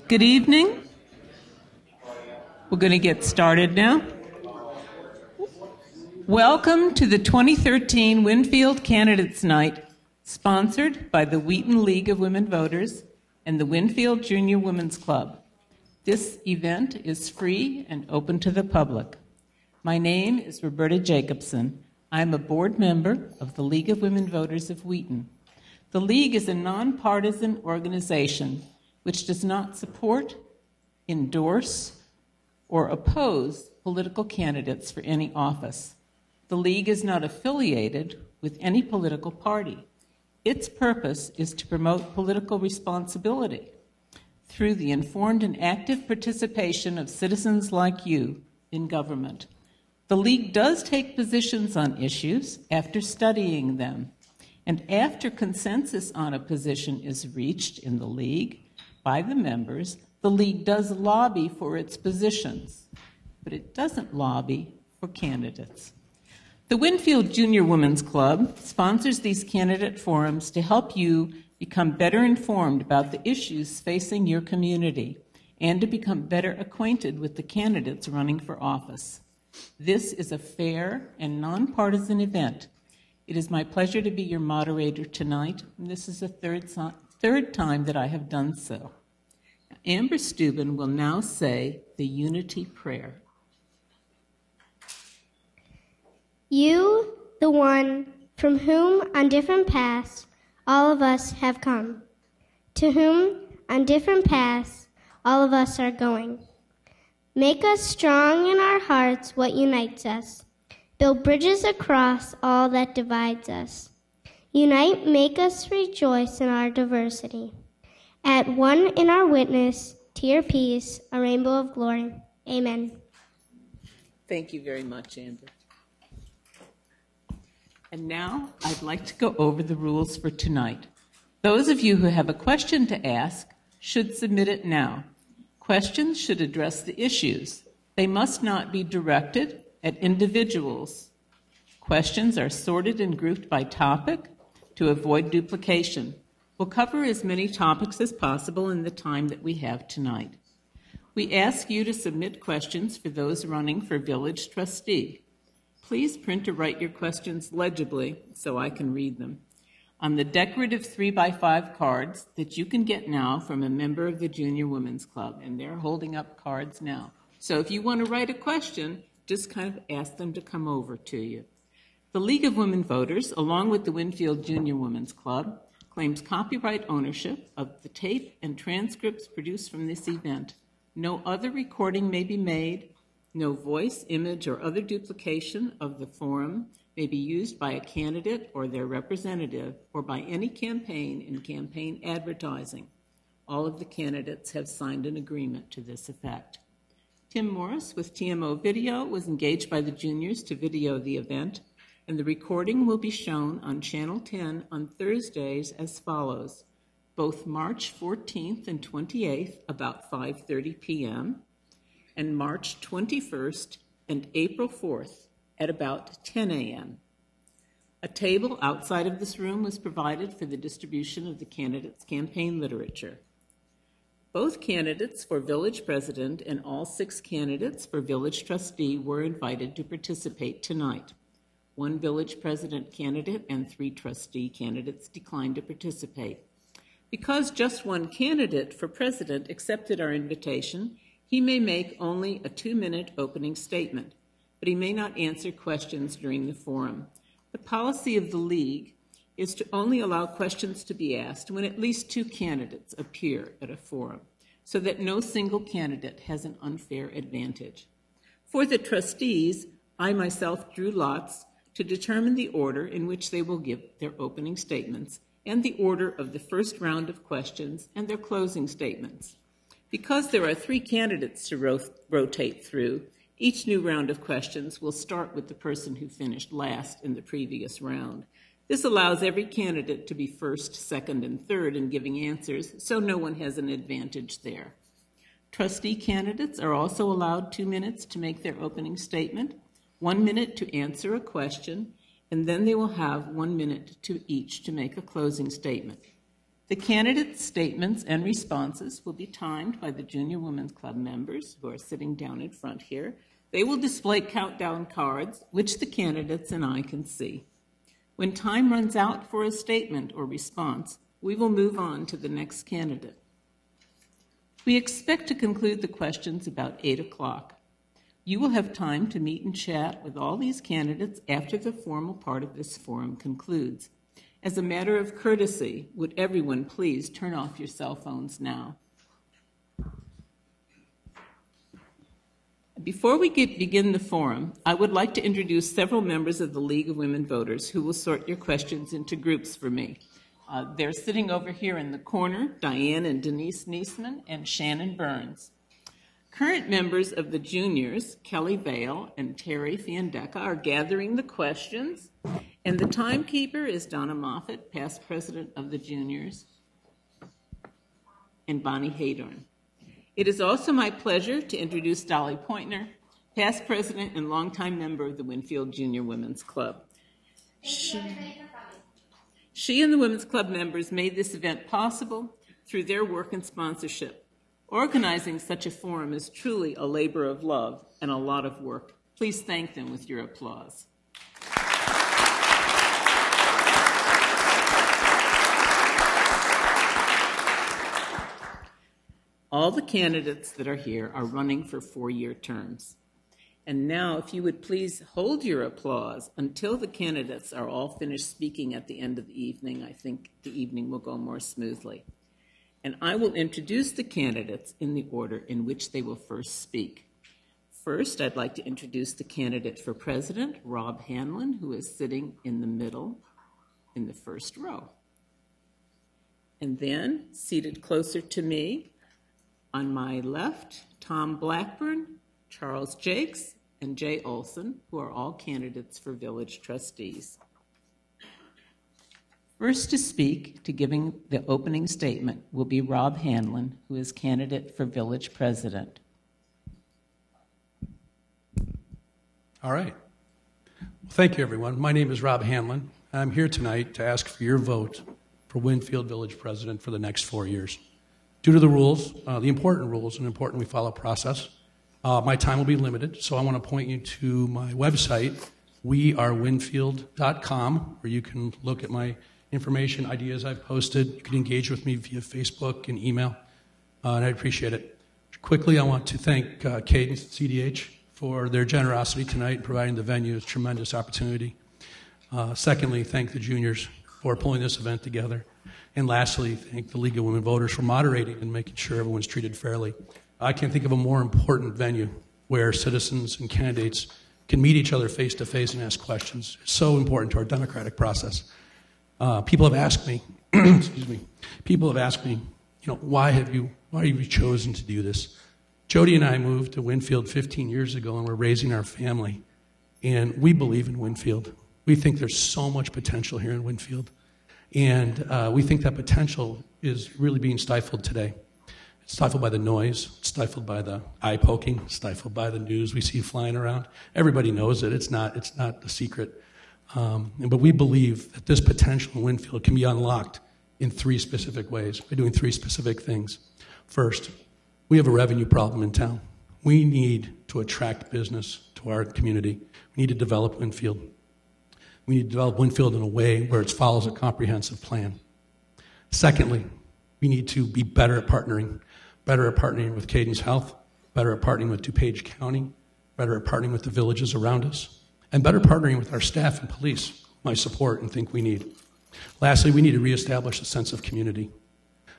Good evening. We're going to get started now. Welcome to the 2013 Winfield Candidates Night, sponsored by the Wheaton League of Women Voters and the Winfield Junior Women's Club. This event is free and open to the public. My name is Roberta Jacobson. I'm a board member of the League of Women Voters of Wheaton. The League is a nonpartisan organization which does not support, endorse, or oppose political candidates for any office. The League is not affiliated with any political party. Its purpose is to promote political responsibility through the informed and active participation of citizens like you in government. The League does take positions on issues after studying them, and after consensus on a position is reached in the League by the members, the League does lobby for its positions, but it doesn't lobby for candidates. The Winfield Junior Women's Club sponsors these candidate forums to help you become better informed about the issues facing your community and to become better acquainted with the candidates running for office. This is a fair and nonpartisan event. It is my pleasure to be your moderator tonight, and this is the third time that I have done so. Amber Steuben will now say the Unity Prayer. You, the one from whom on different paths all of us have come, to whom on different paths all of us are going. Make us strong in our hearts what unites us. Build bridges across all that divides us. Unite, make us rejoice in our diversity. Add one in our witness to your peace, a rainbow of glory. Amen. Thank you very much, Amber. And now I'd like to go over the rules for tonight. Those of you who have a question to ask should submit it now. Questions should address the issues. They must not be directed at individuals. Questions are sorted and grouped by topic to avoid duplication. We'll cover as many topics as possible in the time that we have tonight. We ask you to submit questions for those running for village trustee. Please print or write your questions legibly so I can read them on the decorative 3x5 cards that you can get now from a member of the Junior Women's Club, and they're holding up cards now. So if you want to write a question, just kind of ask them to come over to you. The League of Women Voters, along with the Winfield Junior Women's Club, claims copyright ownership of the tape and transcripts produced from this event. No other recording may be made. No voice, image, or other duplication of the forum may be used by a candidate or their representative or by any campaign in campaign advertising. All of the candidates have signed an agreement to this effect. Tim Morris with TMO Video was engaged by the juniors to video the event, and the recording will be shown on Channel 10 on Thursdays as follows: both March 14th and 28th about 5:30 p.m., and March 21st and April 4th at about 10 a.m. A table outside of this room was provided for the distribution of the candidates' campaign literature. Both candidates for village president and all 6 candidates for village trustee were invited to participate tonight. 1 village president candidate and 3 trustee candidates declined to participate. Because just 1 candidate for president accepted our invitation, he may make only a 2-minute opening statement, but he may not answer questions during the forum. The policy of the League is to only allow questions to be asked when at least 2 candidates appear at a forum, so that no single candidate has an unfair advantage. For the trustees, I myself drew lots to determine the order in which they will give their opening statements and the order of the first round of questions and their closing statements. Because there are 3 candidates to rotate through, each new round of questions will start with the person who finished last in the previous round. This allows every candidate to be first, second, and third in giving answers, so no one has an advantage there. Trustee candidates are also allowed 2 minutes to make their opening statement, 1 minute to answer a question, and then they will have 1 minute to each to make a closing statement. The candidates' statements and responses will be timed by the Junior Women's Club members who are sitting down in front here. They will display countdown cards, which the candidates and I can see. When time runs out for a statement or response, we will move on to the next candidate. We expect to conclude the questions about 8 o'clock. You will have time to meet and chat with all these candidates after the formal part of this forum concludes. As a matter of courtesy, would everyone please turn off your cell phones now? Before we begin the forum, I would like to introduce several members of the League of Women Voters who will sort your questions into groups for me. They're sitting over here in the corner, Diane and Denise Niesman and Shannon Burns. Current members of the juniors, Kelly Vale and Terry Fiandeca, are gathering the questions, and the timekeeper is Donna Moffett, past president of the juniors, and Bonnie Haydorn. It is also my pleasure to introduce Dolly Pointner, past president and longtime member of the Winfield Junior Women's Club. She and the Women's Club members made this event possible through their work and sponsorship. Organizing such a forum is truly a labor of love and a lot of work. Please thank them with your applause. All the candidates that are here are running for 4-year terms. And now, if you would please hold your applause until the candidates are all finished speaking at the end of the evening. I think the evening will go more smoothly. And I will introduce the candidates in the order in which they will first speak. First, I'd like to introduce the candidate for president, Rob Hanlon, who is sitting in the middle in the first row. And then, seated closer to me, on my left, Tom Blackburn, Charles Jakes, and Jay Olson, who are all candidates for village trustees. First to speak, to giving the opening statement, will be Rob Hanlon, who is candidate for village president. All right. Well, thank you, everyone. My name is Rob Hanlon. I'm here tonight to ask for your vote for Winfield Village President for the next 4 years. Due to the rules, the important rules, and important we follow process, my time will be limited, so I want to point you to my website, wearewinfield.com, where you can look at my information, ideas I've posted. You can engage with me via Facebook and email, and I'd appreciate it. Quickly, I want to thank Cadence CDH for their generosity tonight in providing the venue. It's a tremendous opportunity. Secondly, thank the juniors for pulling this event together. And lastly, thank the League of Women Voters for moderating and making sure everyone's treated fairly. I can't think of a more important venue where citizens and candidates can meet each other face to face and ask questions. It's so important to our democratic process. People have asked me, why have you chosen to do this? Jody and I moved to Winfield 15 years ago, and we're raising our family. And we believe in Winfield. We think there's so much potential here in Winfield. And we think that potential is really being stifled today. It's stifled by the noise, it's stifled by the eye poking, stifled by the news we see flying around. Everybody knows it. It's not a secret. But we believe that this potential in Winfield can be unlocked in 3 specific ways by doing 3 specific things. First, we have a revenue problem in town. We need to attract business to our community. We need to develop Winfield. We need to develop Winfield in a way where it follows a comprehensive plan. Secondly, we need to be better at partnering with Cadence Health, better at partnering with DuPage County, better at partnering with the villages around us, and better partnering with our staff and police, my support and think we need. Lastly, we need to reestablish a sense of community.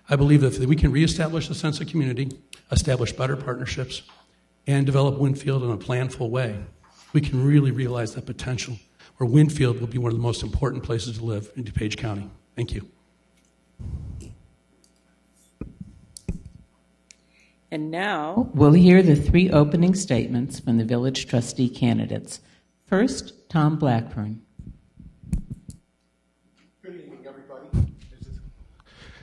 I believe that if we can reestablish a sense of community, establish better partnerships, and develop Winfield in a planful way, we can really realize that potential where Winfield will be one of the most important places to live in DuPage County. Thank you. And now we'll hear the 3 opening statements from the village trustee candidates. First, Tom Blackburn. Good evening, everybody.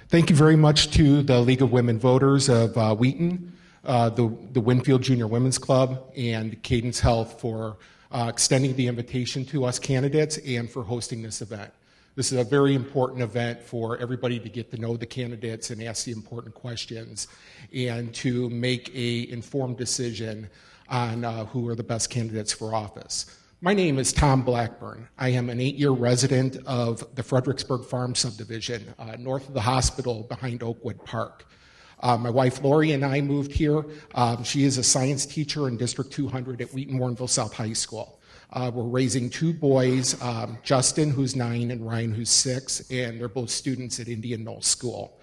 Thank you very much to the League of Women Voters of Wheaton, the Winfield Junior Women's Club, and Cadence Health for extending the invitation to us candidates and for hosting this event. This is a very important event for everybody to get to know the candidates and ask the important questions and to make an informed decision on who are the best candidates for office. My name is Tom Blackburn. I am an 8-year resident of the Fredericksburg Farm subdivision, north of the hospital behind Oakwood Park. My wife Lori and I moved here. She is a science teacher in District 200 at Wheaton-Warrenville South High School. We're raising 2 boys, Justin, who's 9, and Ryan, who's 6, and they're both students at Indian Knoll School.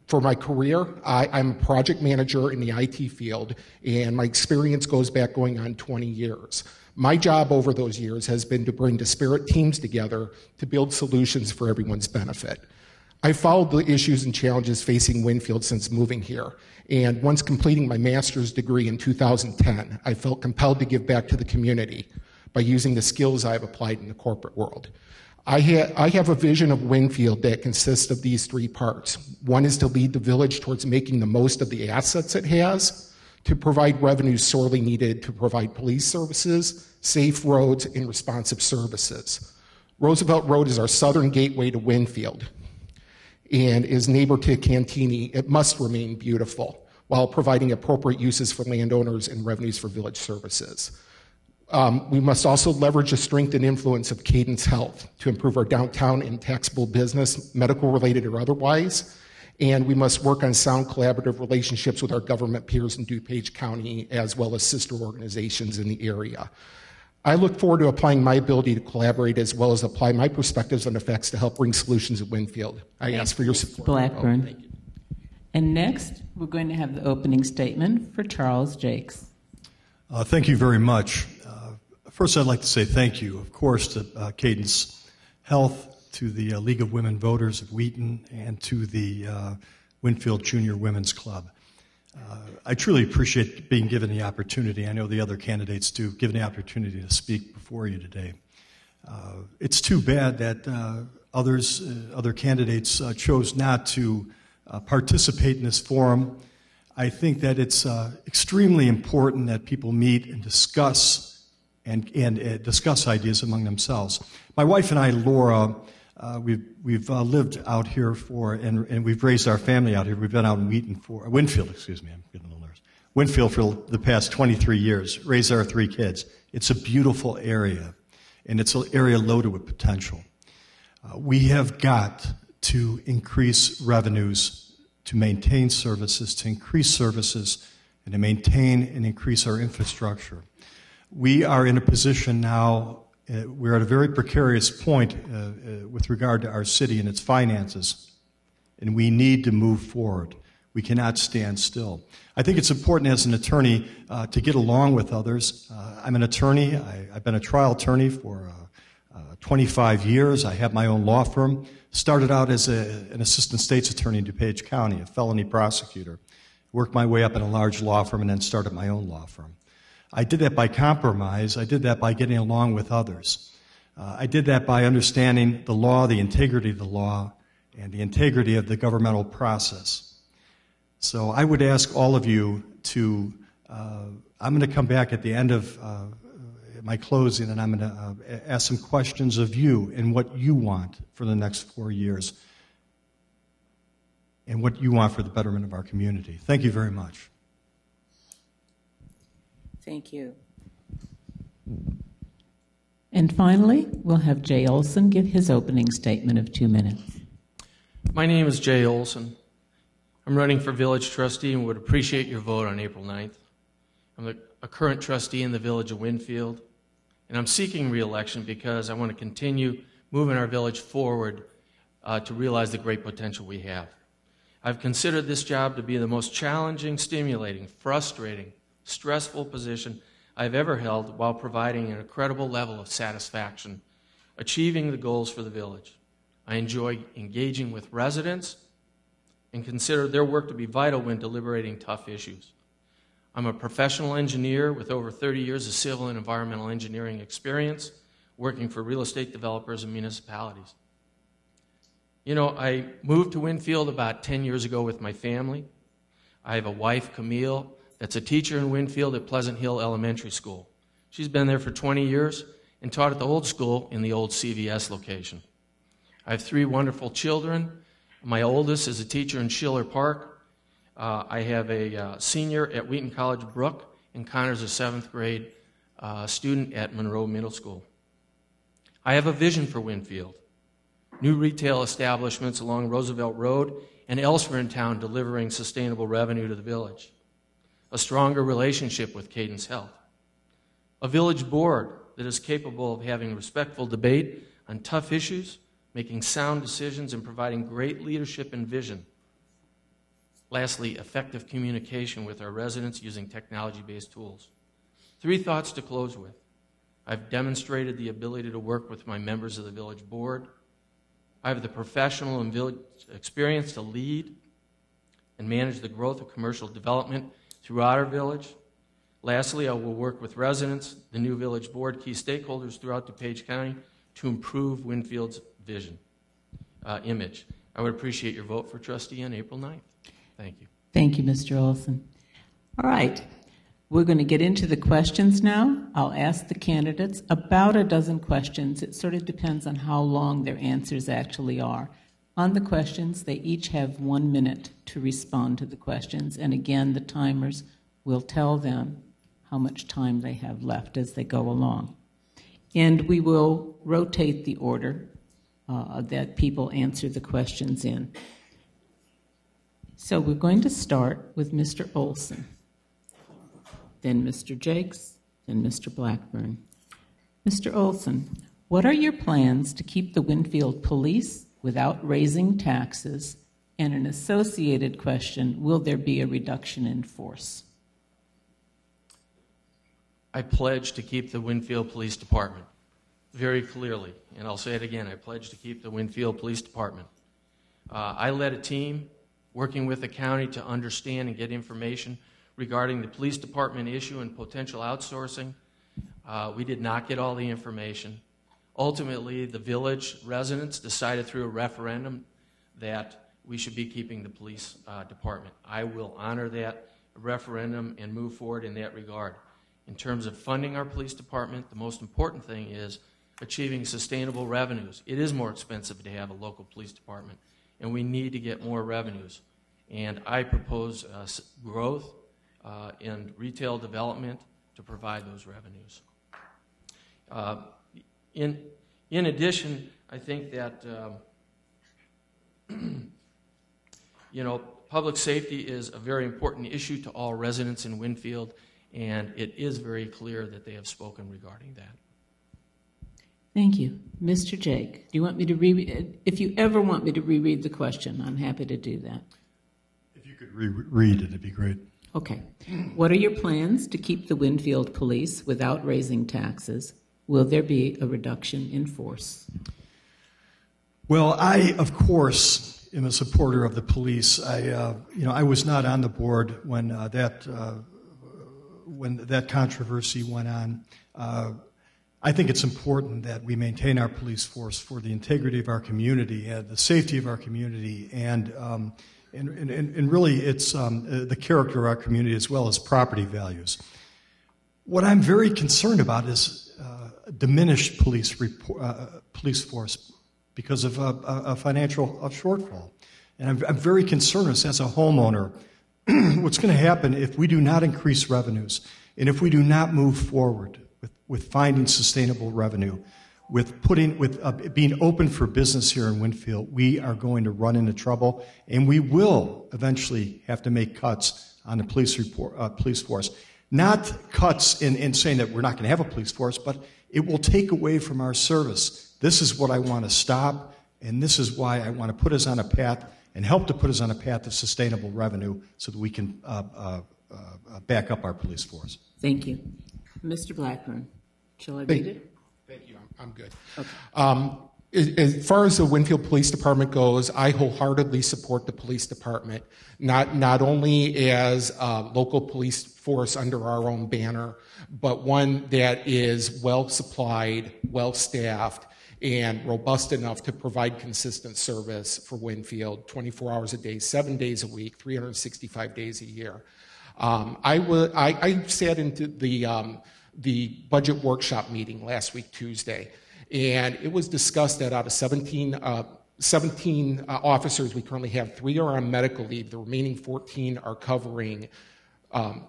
For my career, I'm a project manager in the IT field, and my experience goes back going on 20 years. My job over those years has been to bring disparate teams together to build solutions for everyone's benefit. I followed the issues and challenges facing Winfield since moving here, and once completing my master's degree in 2010, I felt compelled to give back to the community by using the skills I've applied in the corporate world. I have a vision of Winfield that consists of these 3 parts. One is to lead the village towards making the most of the assets it has, to provide revenues sorely needed to provide police services, safe roads, and responsive services. Roosevelt Road is our southern gateway to Winfield, and is neighbor to Cantini. It must remain beautiful while providing appropriate uses for landowners and revenues for village services. We must also leverage the strength and influence of Cadence Health to improve our downtown and taxable business, medical related or otherwise, and we must work on sound collaborative relationships with our government peers in DuPage County as well as sister organizations in the area. I look forward to applying my ability to collaborate as well as apply my perspectives and effects to help bring solutions at Winfield. I ask for your support. Blackburn. Thank you. And next, we're going to have the opening statement for Charles Jakes. Thank you very much. First, I'd like to say thank you, of course, to Cadence Health, to the League of Women Voters of Wheaton, and to the Winfield Junior Women's Club. I truly appreciate being given the opportunity. I know the other candidates do, given the opportunity to speak before you today. It's too bad that other candidates chose not to participate in this forum. I think that it's extremely important that people meet and discuss discuss ideas among themselves. My wife and I, Laura, we've lived out here and we've raised our family out here. We've been out in Winfield, excuse me, I'm getting a little nervous. Winfield for the past 23 years, raised our 3 kids. It's a beautiful area, and it's an area loaded with potential. We have got to increase revenues, to maintain services, to increase services, and to maintain and increase our infrastructure. We are in a position now, we're at a very precarious point with regard to our city and its finances, and we need to move forward. We cannot stand still. I think it's important as an attorney to get along with others. I'm an attorney. I've been a trial attorney for 25 years. I have my own law firm. Started out as an assistant state's attorney in DuPage County, a felony prosecutor. Worked my way up in a large law firm and then started my own law firm. I did that by compromise. I did that by getting along with others. I did that by understanding the law, the integrity of the law, and the integrity of the governmental process. So I would ask all of you to, I'm going to come back at the end of my closing, and I'm going to ask some questions of you and what you want for the next 4 years and what you want for the betterment of our community. Thank you very much. Thank you. And finally, we'll have Jay Olson give his opening statement of 2 minutes. My name is Jay Olson. I'm running for village trustee and would appreciate your vote on April 9th. I'm a current trustee in the village of Winfield, and I'm seeking re-election because I want to continue moving our village forward to realize the great potential we have. I've considered this job to be the most challenging, stimulating, frustrating, stressful position I've ever held while providing an incredible level of satisfaction, achieving the goals for the village. I enjoy engaging with residents and consider their work to be vital when deliberating tough issues. I'm a professional engineer with over 30 years of civil and environmental engineering experience, working for real estate developers and municipalities. You know, I moved to Winfield about 10 years ago with my family. I have a wife, Camille, that's a teacher in Winfield at Pleasant Hill Elementary School. She's been there for 20 years, and taught at the old school in the old CVS location. I have 3 wonderful children. My oldest is a teacher in Schiller Park. I have a senior at Wheaton College Brook, and Connor's a 7th grade student at Monroe Middle School. I have a vision for Winfield. New retail establishments along Roosevelt Road and elsewhere in town delivering sustainable revenue to the village. A stronger relationship with Cadence Health. A village board that is capable of having respectful debate on tough issues, making sound decisions, and providing great leadership and vision. Lastly, effective communication with our residents using technology-based tools. 3 thoughts to close with. I've demonstrated the ability to work with my members of the village board. I have the professional and village experience to lead and manage the growth of commercial development throughout our village. Lastly, I will work with residents, the new village board, key stakeholders throughout DuPage County to improve Winfield's vision, image. I would appreciate your vote for trustee on April 9th. Thank you. Thank you, Mr. Olson. All right. We're going to get into the questions now. I'll ask the candidates about a dozen questions. It sort of depends on how long their answers actually are. On the questions, they each have 1 minute to respond to the questions. And again, the timers will tell them how much time they have left as they go along. And we will rotate the order that people answer the questions in. So we're going to start with Mr. Olson, then Mr. Jakes, then Mr. Blackburn. Mr. Olson, what are your plans to keep the Winfield police without raising taxes? And an associated question, will there be a reduction in force? I pledge to keep the Winfield Police Department very clearly, and I'll say it again, I pledge to keep the Winfield Police Department. I led a team working with the county to understand and get information regarding the police department issue and potential outsourcing. We did not get all the information. Ultimately, the village residents decided through a referendum that we should be keeping the police department. I will honor that referendum and move forward in that regard. In terms of funding our police department, the most important thing is achieving sustainable revenues. It is more expensive to have a local police department, and we need to get more revenues. And I propose growth in retail development to provide those revenues. In addition, I think that public safety is a very important issue to all residents in Winfield, and it is very clear that they have spoken regarding that. Thank you. Mr. Jake, do you want me to reread? If you ever want me to reread the question, I'm happy to do that. If you could reread it, it'd be great. Okay. What are your plans to keep the Winfield police without raising taxes? Will there be a reduction in force? Well, I, of course, am a supporter of the police. I was not on the board when that controversy went on. I think it's important that we maintain our police force for the integrity of our community and the safety of our community, and really it's the character of our community as well as property values. What I'm very concerned about is diminished police force because of a financial shortfall. And I'm very concerned as a homeowner what's going to happen if we do not increase revenues and if we do not move forward with finding sustainable revenue, with being open for business here in Winfield. We are going to run into trouble, and we will eventually have to make cuts on the police force. Not cuts in saying that we're not going to have a police force, but it will take away from our service. This is what I want to stop, and this is why I want to put us on a path and help to put us on a path of sustainable revenue so that we can back up our police force. Thank you. Mr. Blackburn, shall I read it? Thank you. I'm good. Okay. As far as the Winfield Police Department goes, I wholeheartedly support the police department, not only as a local police force under our own banner, but one that is well supplied, well staffed, and robust enough to provide consistent service for Winfield 24 hours a day, 7 days a week, 365 days a year. I sat into the budget workshop meeting last week, Tuesday. And it was discussed that out of 17 officers we currently have, 3 are on medical leave. The remaining 14 are covering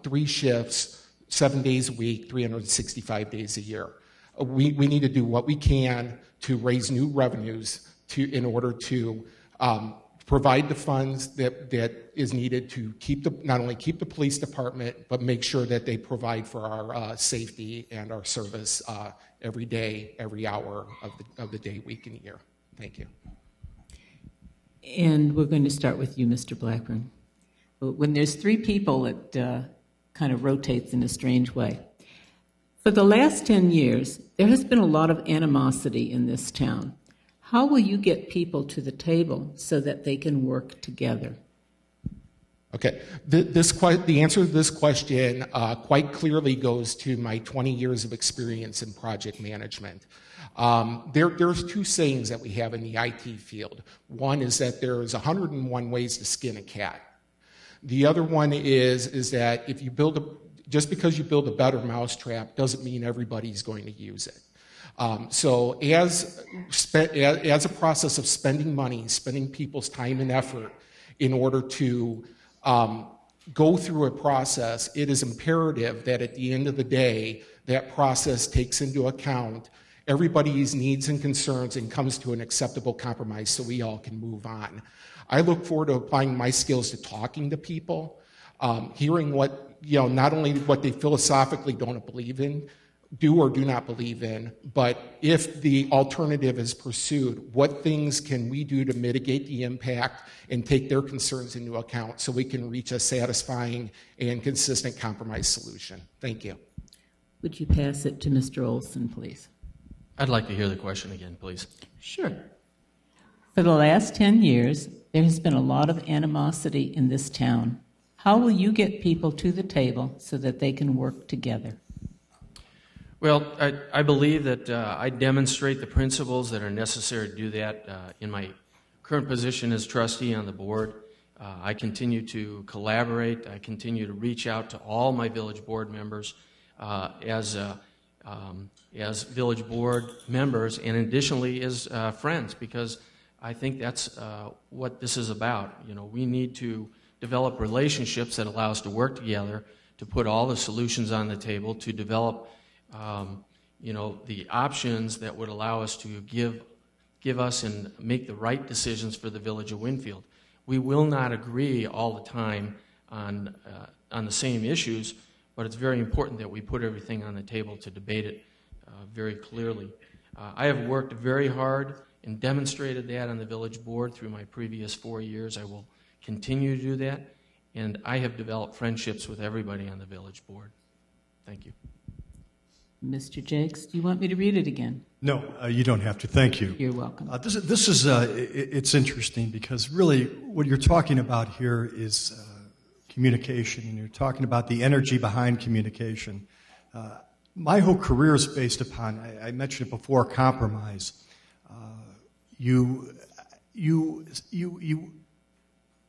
3 shifts, 7 days a week, 365 days a year. We need to do what we can to raise new revenues in order to provide the funds that is needed to not only keep the police department, but make sure that they provide for our safety and our service every day, every hour of the day, week, and year. Thank you. And we're going to start with you, Mr. Blackburn. When there's 3 people, it kind of rotates in a strange way. For the last 10 years, there has been a lot of animosity in this town. How will you get people to the table so that they can work together? Okay. The answer to this question quite clearly goes to my 20 years of experience in project management. There's 2 sayings that we have in the IT field. One is that there's 101 ways to skin a cat. The other one is that if you just because you build a better mousetrap doesn't mean everybody's going to use it. So as a process of spending money, spending people's time and effort in order to go through a process, it is imperative that at the end of the day, that process takes into account everybody's needs and concerns and comes to an acceptable compromise so we all can move on. I look forward to applying my skills to talking to people, hearing not only what they philosophically don't believe in, do or do not believe in, but if the alternative is pursued, what things can we do to mitigate the impact and take their concerns into account so we can reach a satisfying and consistent compromise solution. Thank you. Would you pass it to Mr. Olson, please? I'd like to hear the question again, please. Sure. For the last 10 years, there has been a lot of animosity in this town. How will you get people to the table so that they can work together? Well, I believe that I demonstrate the principles that are necessary to do that in my current position as trustee on the board. I continue to collaborate. I continue to reach out to all my village board members as village board members, and additionally as friends, because I think that's what this is about. We need to develop relationships that allow us to work together, to put all the solutions on the table, to develop the options that would allow us to give us and make the right decisions for the village of Winfield. We will not agree all the time on the same issues, but it's very important that we put everything on the table to debate it very clearly. I have worked very hard and demonstrated that on the village board through my previous 4 years. I will continue to do that, and I have developed friendships with everybody on the village board. Thank you. Mr. Jakes, do you want me to read it again? No, you don't have to. Thank you. You're welcome. This is it's interesting because really what you're talking about here is communication, and you're talking about the energy behind communication. My whole career is based upon, I mentioned it before, compromise. You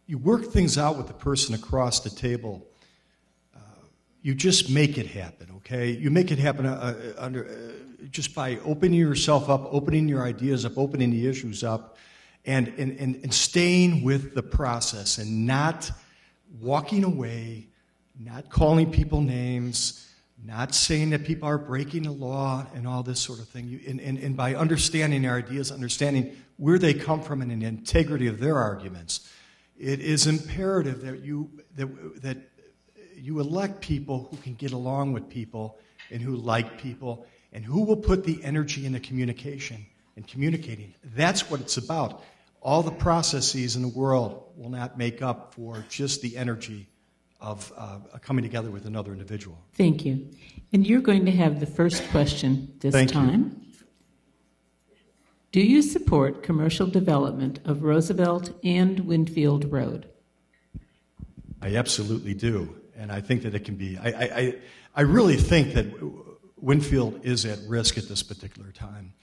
work things out with the person across the table. You just make it happen, okay? You make it happen just by opening yourself up, opening your ideas up, opening the issues up, and staying with the process and not walking away, not calling people names, not saying that people are breaking the law and all this sort of thing. And by understanding their ideas, understanding where they come from and the integrity of their arguments, it is imperative that you elect people who can get along with people and who like people and who will put the energy into communication and communicating. That's what it's about. All the processes in the world will not make up for just the energy of coming together with another individual. Thank you. And you're going to have the first question this time. Do you support commercial development of Roosevelt and Winfield Road? I absolutely do. And I think that it can be. I really think that Winfield is at risk at this particular time.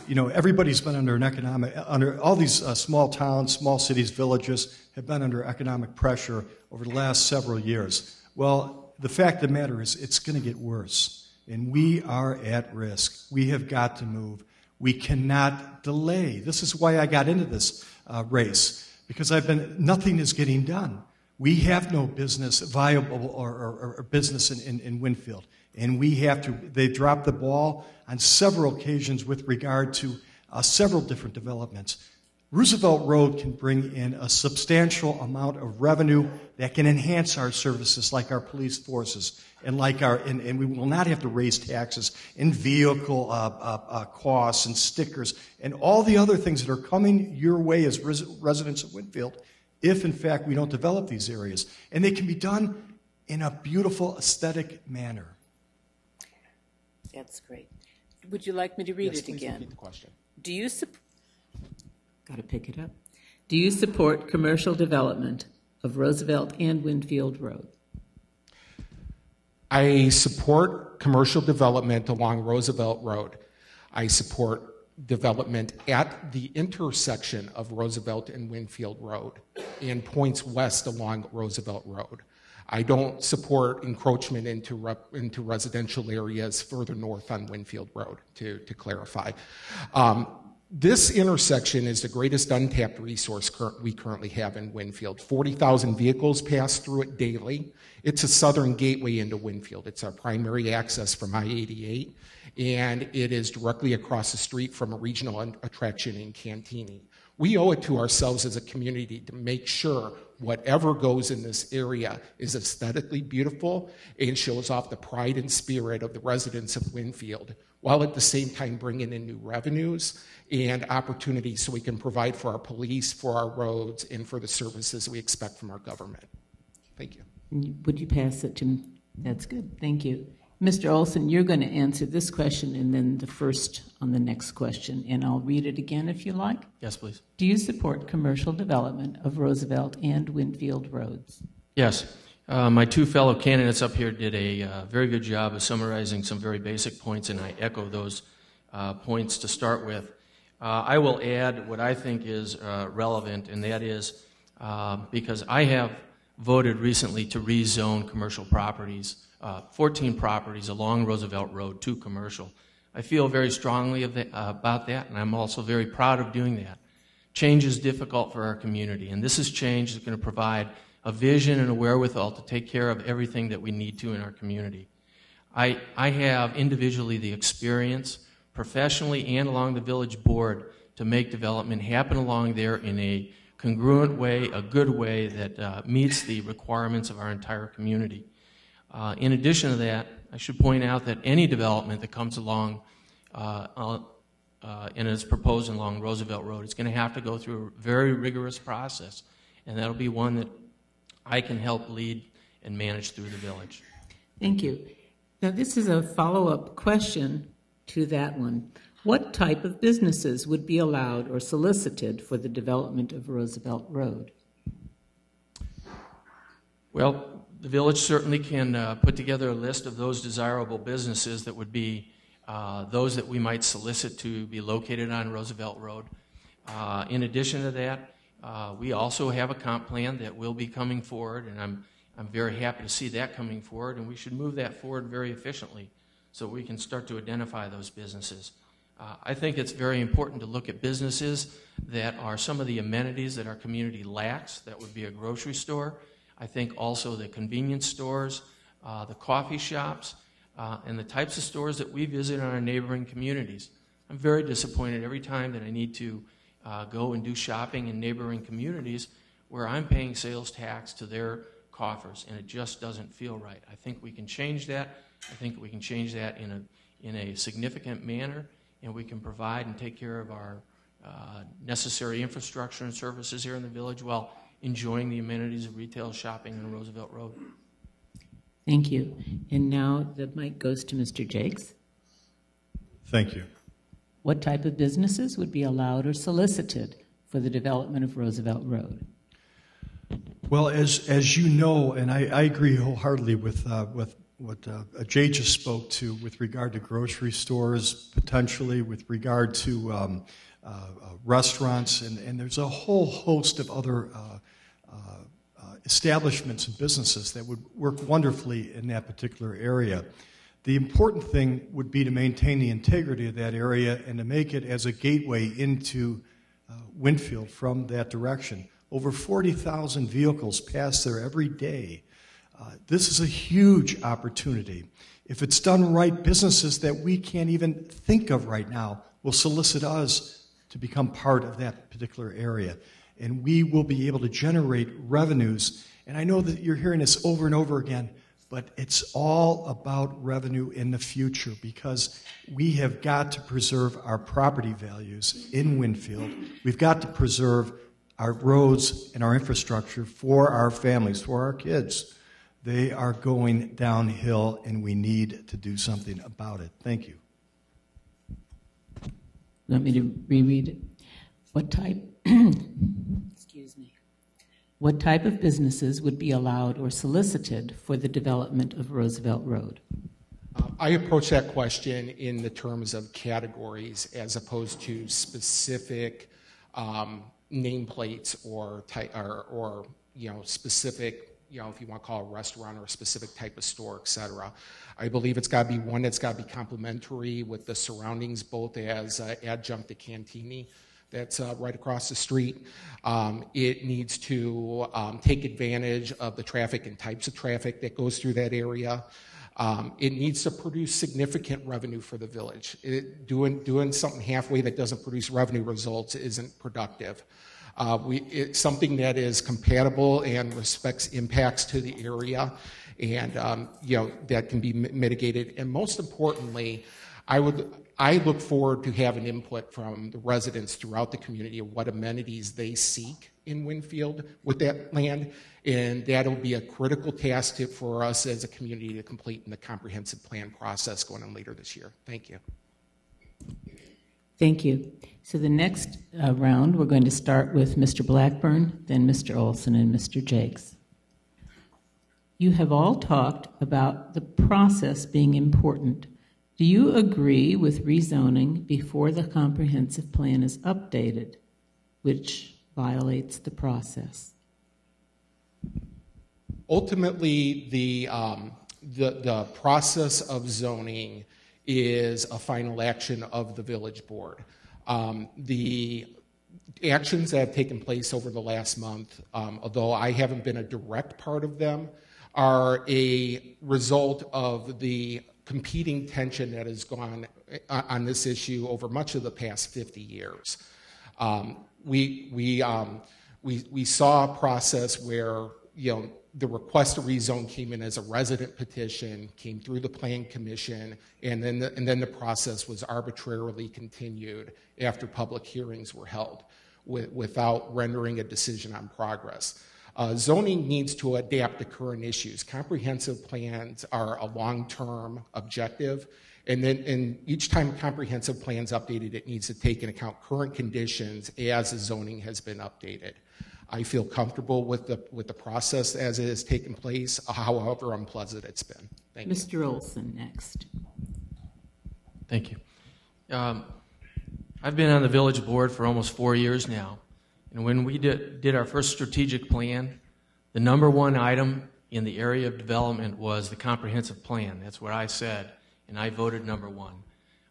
Everybody's been under all these small towns, small cities, villages have been under economic pressure over the last several years. Well, the fact of the matter is it's going to get worse. and we are at risk. We have got to move. We cannot delay. This is why I got into this race, because nothing is getting done. We have no business viable or business in Winfield, and we have to. They dropped the ball on several occasions with regard to several different developments. Roosevelt Road can bring in a substantial amount of revenue that can enhance our services, like our police forces, and and we will not have to raise taxes and vehicle costs and stickers and all the other things that are coming your way as residents of Winfield, if in fact we don't develop these areas. And they can be done in a beautiful, aesthetic manner. That's great. Would you like me to read Yes, it please again? repeat the question. Do you Got to pick it up. Do you support commercial development of Roosevelt and Winfield Road? I support commercial development along Roosevelt Road. I support development at the intersection of Roosevelt and Winfield Road and points west along Roosevelt Road. I don't support encroachment into residential areas further north on Winfield Road, to clarify. This intersection is the greatest untapped resource we currently have in Winfield. 40,000 vehicles pass through it daily. It's a southern gateway into Winfield. It's our primary access from I-88, and it is directly across the street from a regional attraction in Cantini. We owe it to ourselves as a community to make sure whatever goes in this area is aesthetically beautiful and shows off the pride and spirit of the residents of Winfield, while at the same time bringing in new revenues and opportunities so we can provide for our police, for our roads, and for the services we expect from our government. Thank you. Would you pass it to me? That's good. Thank you. Mr. Olson, you're going to answer this question and then the first on the next question, and I'll read it again if you like. Yes, please. Do you support commercial development of Roosevelt and Winfield roads? Yes. My two fellow candidates up here did a very good job of summarizing some very basic points, and I echo those points to start with. I will add what I think is relevant, and that is because I have voted recently to rezone commercial properties, 14 properties along Roosevelt Road to commercial. I feel very strongly about that, and I'm also very proud of doing that. Change is difficult for our community, and this is change that's going to provide a vision and a wherewithal to take care of everything that we need to in our community. I have individually the experience, professionally and along the village board, to make development happen along there in a congruent way, a good way that meets the requirements of our entire community. In addition to that, I should point out that any development that comes along and is proposed along Roosevelt Road is going to have to go through a very rigorous process, and that'll be one that I can help lead and manage through the village. Thank you. Now, this is a follow-up question to that one. What type of businesses would be allowed or solicited for the development of Roosevelt Road? Well, the village certainly can put together a list of those desirable businesses that would be those that we might solicit to be located on Roosevelt Road. In addition to that, we also have a comp plan that will be coming forward, and I'm very happy to see that coming forward, and we should move that forward very efficiently so we can start to identify those businesses. I think it's very important to look at businesses that are some of the amenities that our community lacks. That would be a grocery store. I think also the convenience stores, the coffee shops, and the types of stores that we visit in our neighboring communities. I'm very disappointed every time that I need to go and do shopping in neighboring communities where I'm paying sales tax to their coffers, and it just doesn't feel right. I think we can change that. I think we can change that in a significant manner, and we can provide and take care of our necessary infrastructure and services here in the village while enjoying the amenities of retail shopping on Roosevelt Road. Thank you. And now the mic goes to Mr. Jakes. Thank you. What type of businesses would be allowed or solicited for the development of Roosevelt Road? Well, as you know, and I agree wholeheartedly with what Jay just spoke to with regard to grocery stores, potentially with regard to restaurants, and there's a whole host of other establishments and businesses that would work wonderfully in that particular area. The important thing would be to maintain the integrity of that area and to make it as a gateway into Winfield from that direction. Over 40,000 vehicles pass there every day. This is a huge opportunity. If it's done right, businesses that we can't even think of right now will solicit us to become part of that particular area. And we will be able to generate revenues. And I know that you're hearing this over and over again, but it's all about revenue in the future because we have got to preserve our property values in Winfield. We've got to preserve our roads and our infrastructure for our families, for our kids. They are going downhill, and we need to do something about it. Thank you. Want me to reread it? What type? Excuse me. What type of businesses would be allowed or solicited for the development of Roosevelt Road? I approach that question in the terms of categories as opposed to specific nameplates or specific, if you want to call it a restaurant or a specific type of store, et cetera. I believe it's got to be one that's got to be complementary with the surroundings, both as adjunct to Cantini, that's right across the street. It needs to take advantage of the traffic and types of traffic that goes through that area. It needs to produce significant revenue for the village. Doing something halfway that doesn't produce revenue results isn't productive. It's something that is compatible and respects impacts to the area, and that can be mitigated. And most importantly, I look forward to having input from the residents throughout the community of what amenities they seek in Winfield with that land, and that'll be a critical task for us as a community to complete in the comprehensive plan process going on later this year. Thank you. Thank you. So the next round, we're going to start with Mr. Blackburn, then Mr. Olson, and Mr. Jakes. You have all talked about the process being important. Do you agree with rezoning before the comprehensive plan is updated, which violates the process? Ultimately, the process of zoning is a final action of the village board. The actions that have taken place over the last month, although I haven't been a direct part of them, are a result of the competing tension that has gone on this issue over much of the past 50 years. We saw a process where the request to rezone came in as a resident petition, came through the Plan Commission, and then the process was arbitrarily continued after public hearings were held without rendering a decision on progress. Zoning needs to adapt to current issues. Comprehensive plans are a long-term objective, and each time a comprehensive plan is updated, it needs to take into account current conditions as the zoning has been updated. I feel comfortable with the process as it has taken place, however unpleasant it's been. Thank you. Mr. Olson, next. Thank you. I've been on the village board for almost 4 years now. And when we did our first strategic plan, the number one item in the area of development was the comprehensive plan. That's what I said, and I voted number one.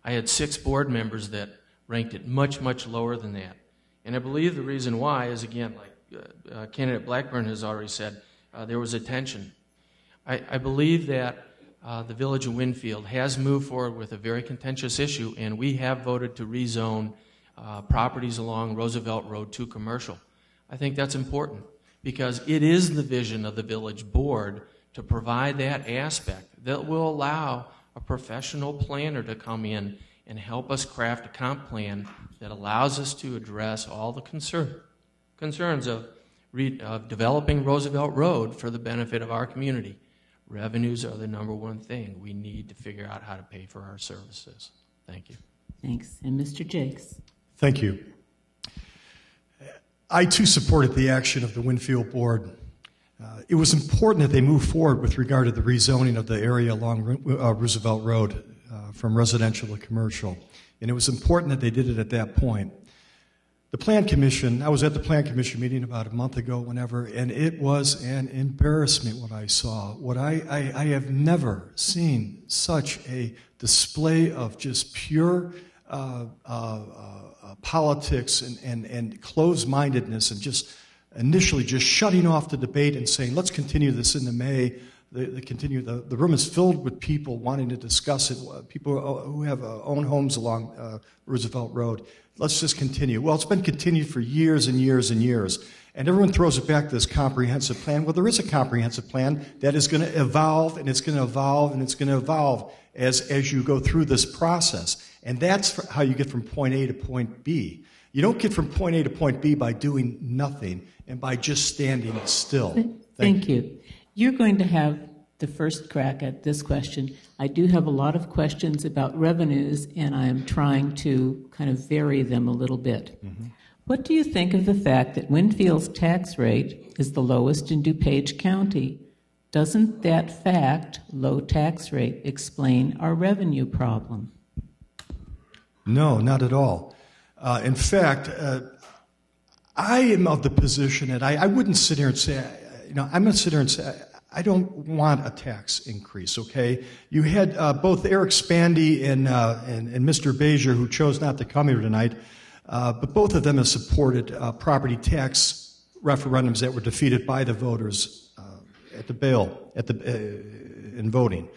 I had 6 board members that ranked it much, much lower than that. And I believe the reason why is, again, like candidate Blackburn has already said, there was a tension. I believe that the village of Winfield has moved forward with a very contentious issue, and we have voted to rezone properties along Roosevelt Road to commercial. I think that's important because it is the vision of the village board to provide that aspect that will allow a professional planner to come in and help us craft a comp plan that allows us to address all the concerns of developing Roosevelt Road for the benefit of our community. Revenues are the number one thing. We need to figure out how to pay for our services. Thank you. Thanks. And Mr. Jakes. Thank you. I, too, supported the action of the Winfield Board. It was important that they move forward with regard to the rezoning of the area along Roosevelt Road from residential to commercial. And it was important that they did it at that point. The Plan Commission, I was at the Plan Commission meeting about a month ago, whenever, and it was an embarrassment what I saw. What I have never seen such a display of just pure politics and closed-mindedness, and just initially just shutting off the debate and saying, let's continue this into May. The room is filled with people wanting to discuss it, people who have own homes along Roosevelt Road. Let's just continue. Well, it's been continued for years and years and years. And everyone throws it back to this comprehensive plan. Well, there is a comprehensive plan that is going to evolve, and it's going to evolve, and it's going to evolve as you go through this process. And that's how you get from point A to point B. You don't get from point A to point B by doing nothing and by just standing still. Thank you. You're going to have the first crack at this question. I do have a lot of questions about revenues, and I am trying to kind of vary them a little bit. Mm-hmm. What do you think of the fact that Winfield's tax rate is the lowest in DuPage County? Doesn't that fact, low tax rate, explain our revenue problem? No, not at all. In fact, I am of the position that I wouldn't sit here and say, I'm going to sit here and say, I don't want a tax increase, okay? You had both Eric Spandy and Mr. Bezier, who chose not to come here tonight, but both of them have supported property tax referendums that were defeated by the voters in voting.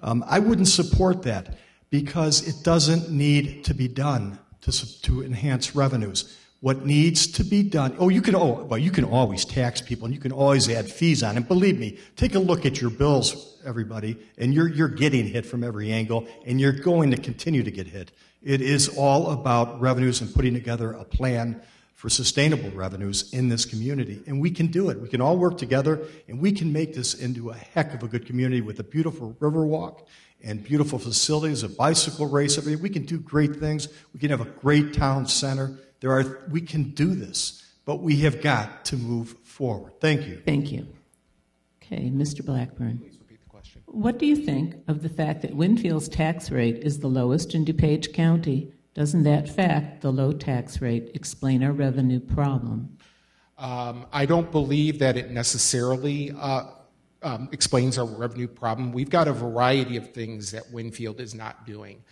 I wouldn't support that because it doesn't need to be done to enhance revenues. What needs to be done, you can always tax people, and you can always add fees on. And believe me, take a look at your bills, everybody, and you're getting hit from every angle, and you're going to continue to get hit. It is all about revenues and putting together a plan for sustainable revenues in this community. And we can do it. We can all work together, and we can make this into a heck of a good community with a beautiful river walk and beautiful facilities, a bicycle race. We can do great things. We can have a great town center. We can do this, but we have got to move forward. Thank you. Thank you. Okay, Mr. Blackburn. Please repeat the question. What do you think of the fact that Winfield's tax rate is the lowest in DuPage County? Doesn't that fact, the low tax rate, explain our revenue problem? I don't believe that it necessarily explains our revenue problem. We've got a variety of things that Winfield is not doing.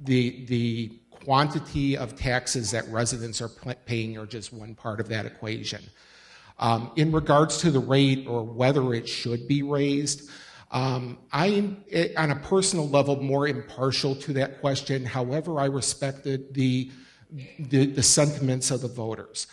The quantity of taxes that residents are paying are just one part of that equation. In regards to the rate or whether it should be raised, I am, on a personal level, more impartial to that question. However, I respected the sentiments of the voters.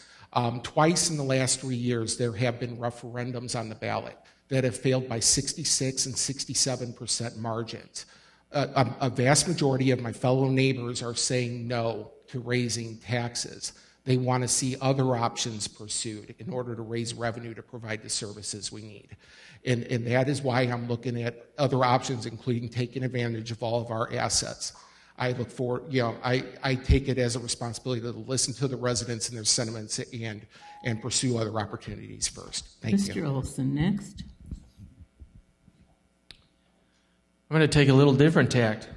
Twice in the last 3 years, there have been referendums on the ballot that have failed by 66 and 67% margins. A vast majority of my fellow neighbors are saying no to raising taxes. They want to see other options pursued in order to raise revenue to provide the services we need. And that is why I'm looking at other options, including taking advantage of all of our assets. I look for, I take it as a responsibility to listen to the residents and their sentiments and pursue other opportunities first. Thank you. Mr. Olson, next. I'm going to take a little different tact.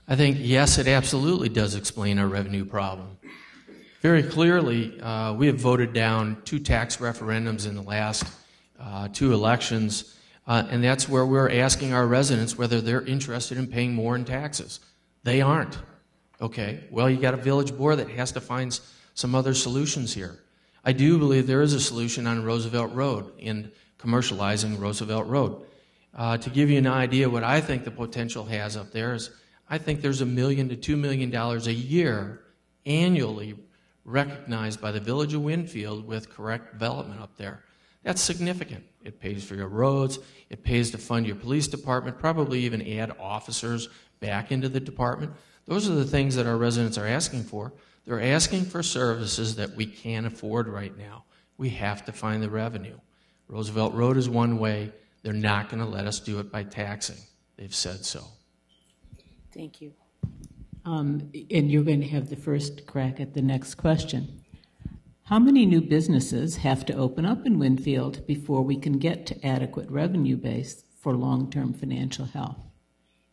I think, yes, it absolutely does explain our revenue problem. Very clearly, we have voted down 2 tax referendums in the last 2 elections, and that's where we're asking our residents whether they're interested in paying more in taxes. They aren't. Okay, well, you got a village board that has to find some other solutions here. I do believe there is a solution on Roosevelt Road in commercializing Roosevelt Road. To give you an idea what I think the potential has up there is I think there's $1 million to $2 million a year annually recognized by the village of Winfield with correct development up there. That's significant. It pays for your roads. It pays to fund your police department, probably even add officers back into the department. Those are the things that our residents are asking for. They're asking for services that we can't afford right now. We have to find the revenue. Roosevelt Road is one way. They're not going to let us do it by taxing. They've said so. Thank you. And you're going to have the first crack at the next question. How many new businesses have to open up in Winfield before we can get to adequate revenue base for long-term financial health?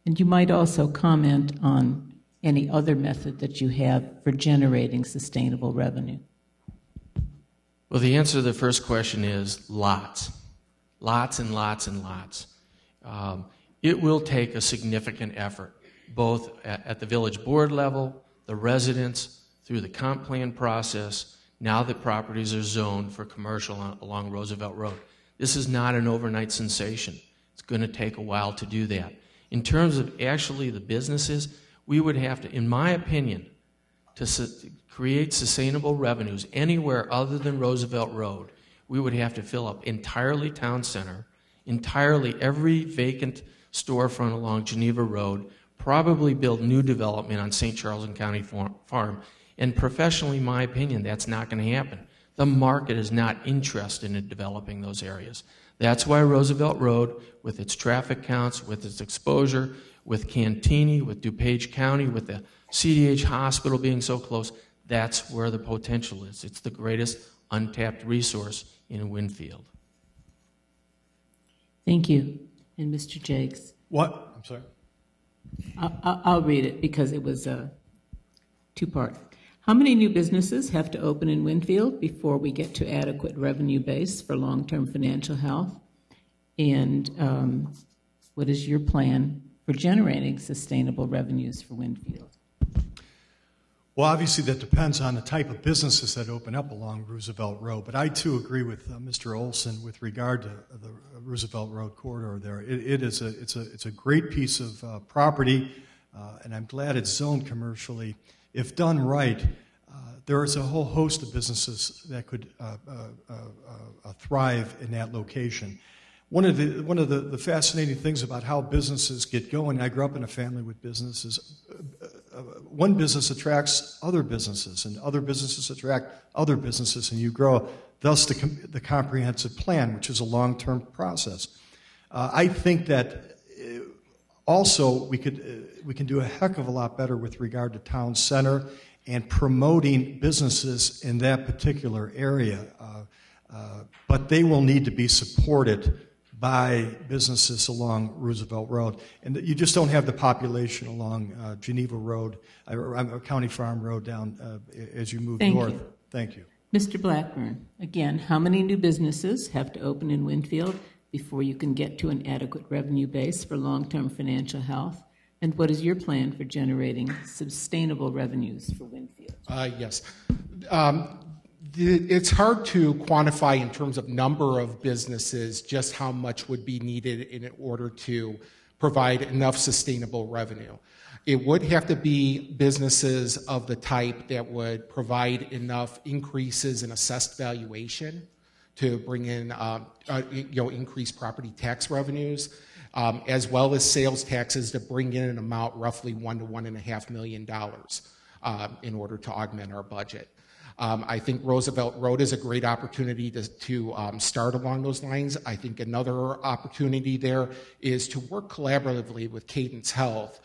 And you might also comment on any other method that you have for generating sustainable revenue? Well, the answer to the first question is lots. Lots and lots and lots. It will take a significant effort, both at the village board level, the residents, through the comp plan process, now that properties are zoned for commercial along Roosevelt Road. This is not an overnight sensation. It's going to take a while to do that. In terms of actually the businesses, we would have to, in my opinion, to create sustainable revenues anywhere other than Roosevelt Road, we would have to fill up entirely town center, entirely every vacant storefront along Geneva Road, probably build new development on St. Charles and County Farm. And professionally, in my opinion, that's not going to happen. The market is not interested in developing those areas. That's why Roosevelt Road, with its traffic counts, with its exposure, with Cantini, with DuPage County, with the CDH hospital being so close, that's where the potential is. It's the greatest untapped resource in Winfield. Thank you. And Mr. Jakes? What? I'm sorry. I'll read it because it was a two-part. How many new businesses have to open in Winfield before we get to adequate revenue base for long-term financial health? And what is your plan for generating sustainable revenues for Winfield? Well, obviously that depends on the type of businesses that open up along Roosevelt Road, but I too agree with Mr. Olson with regard to the Roosevelt Road corridor there. It's a great piece of property, and I'm glad it's zoned commercially. If done right, there is a whole host of businesses that could thrive in that location. One of the fascinating things about how businesses get going, I grew up in a family with businesses, one business attracts other businesses, and other businesses attract other businesses, and you grow. Thus, the comprehensive plan, which is a long-term process. I think that also we can do a heck of a lot better with regard to town center and promoting businesses in that particular area, but they will need to be supported by businesses along Roosevelt Road. And you just don't have the population along Geneva Road, County Farm Road down as you move north. Thank you. Mr. Blackburn, again, how many new businesses have to open in Winfield before you can get to an adequate revenue base for long-term financial health? And what is your plan for generating sustainable revenues for Winfield? Yes. It's hard to quantify in terms of number of businesses just how much would be needed in order to provide enough sustainable revenue. It would have to be businesses of the type that would provide enough increases in assessed valuation to bring in increased property tax revenues, as well as sales taxes to bring in an amount roughly $1 to $1.5 million in order to augment our budget. I think Roosevelt Road is a great opportunity to start along those lines. I think another opportunity there is to work collaboratively with Cadence Health,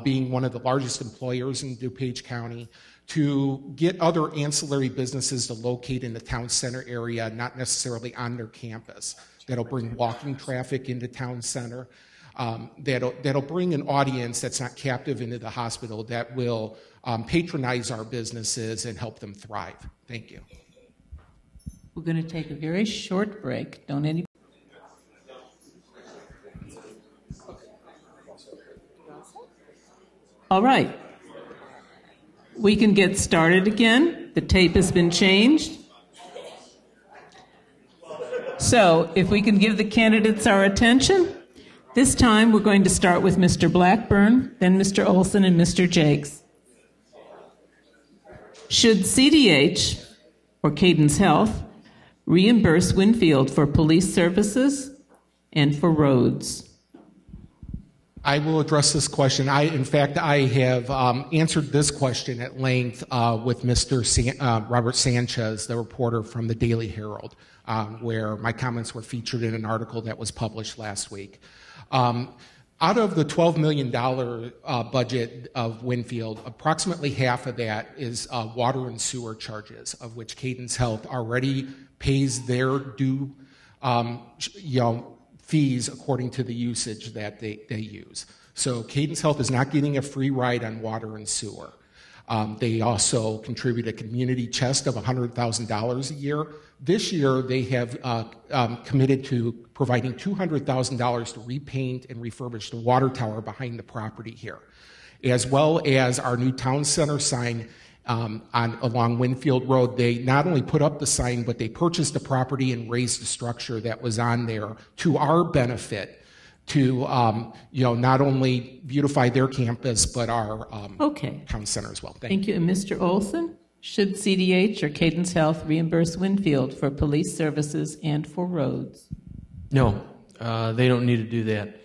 being one of the largest employers in DuPage County, to get other ancillary businesses to locate in the town center area, not necessarily on their campus. That'll bring walking traffic into town center. That'll bring an audience that's not captive into the hospital, that will patronize our businesses and help them thrive. Thank you. We're going to take a very short break. Don't any. All right. We can get started again. The tape has been changed. So, if we can give the candidates our attention. This time, we're going to start with Mr. Blackburn, then Mr. Olson, and Mr. Jakes. Should CDH, or Cadence Health, reimburse Winfield for police services and for roads? I will address this question. I have answered this question at length with Mr. Robert Sanchez, the reporter from the Daily Herald, where my comments were featured in an article that was published last week. Out of the $12 million budget of Winfield, approximately half of that is water and sewer charges, of which Cadence Health already pays their due fees according to the usage that they use. So Cadence Health is not getting a free ride on water and sewer. They also contribute a community chest of $100,000 a year. This year, they have committed to providing $200,000 to repaint and refurbish the water tower behind the property here, as well as our new town center sign along Winfield Road. They not only put up the sign, but they purchased the property and raised the structure that was on there to our benefit to not only beautify their campus, but our town center as well. Thank you. And Mr. Olson, should CDH or Cadence Health reimburse Winfield for police services and for roads? No, they don't need to do that.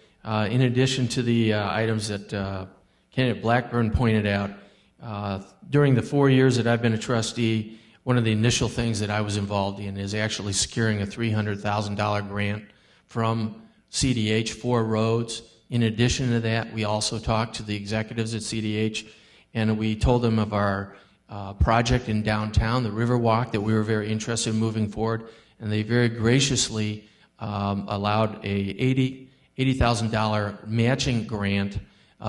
In addition to the items that candidate Blackburn pointed out, during the 4 years that I've been a trustee, one of the initial things that I was involved in is actually securing a $300,000 grant from CDH for roads. In addition to that, we also talked to the executives at CDH, and we told them of our project in downtown, the Riverwalk, that we were very interested in moving forward, and they very graciously allowed a $80,000 matching grant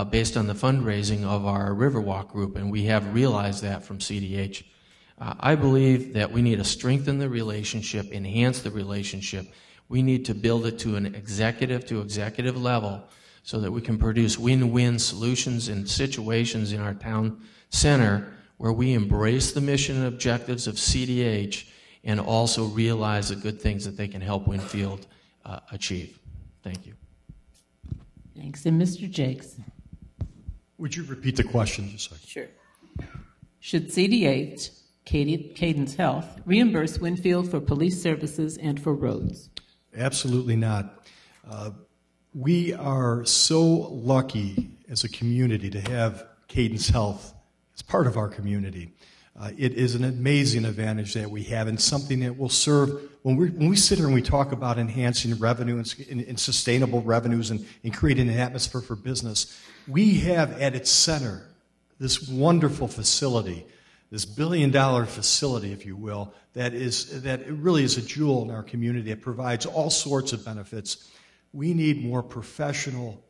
based on the fundraising of our Riverwalk group, and we have realized that from CDH. I believe that we need to strengthen the relationship, enhance the relationship. We need to build it to an executive level so that we can produce win-win solutions and situations in our town center where we embrace the mission and objectives of CDH and also realize the good things that they can help Winfield achieve. Thank you. Thanks. And Mr. Jakes. Would you repeat the question just a second? Sure. Should CDH, Cadence Health, reimburse Winfield for police services and for roads? Absolutely not. We are so lucky as a community to have Cadence Health as part of our community. It is an amazing advantage that we have and something that will serve when we sit here and we talk about enhancing revenue and sustainable revenues and creating an atmosphere for business. We have at its center this wonderful facility, this billion-dollar facility, if you will, that really is a jewel in our community. It provides all sorts of benefits. We need more professional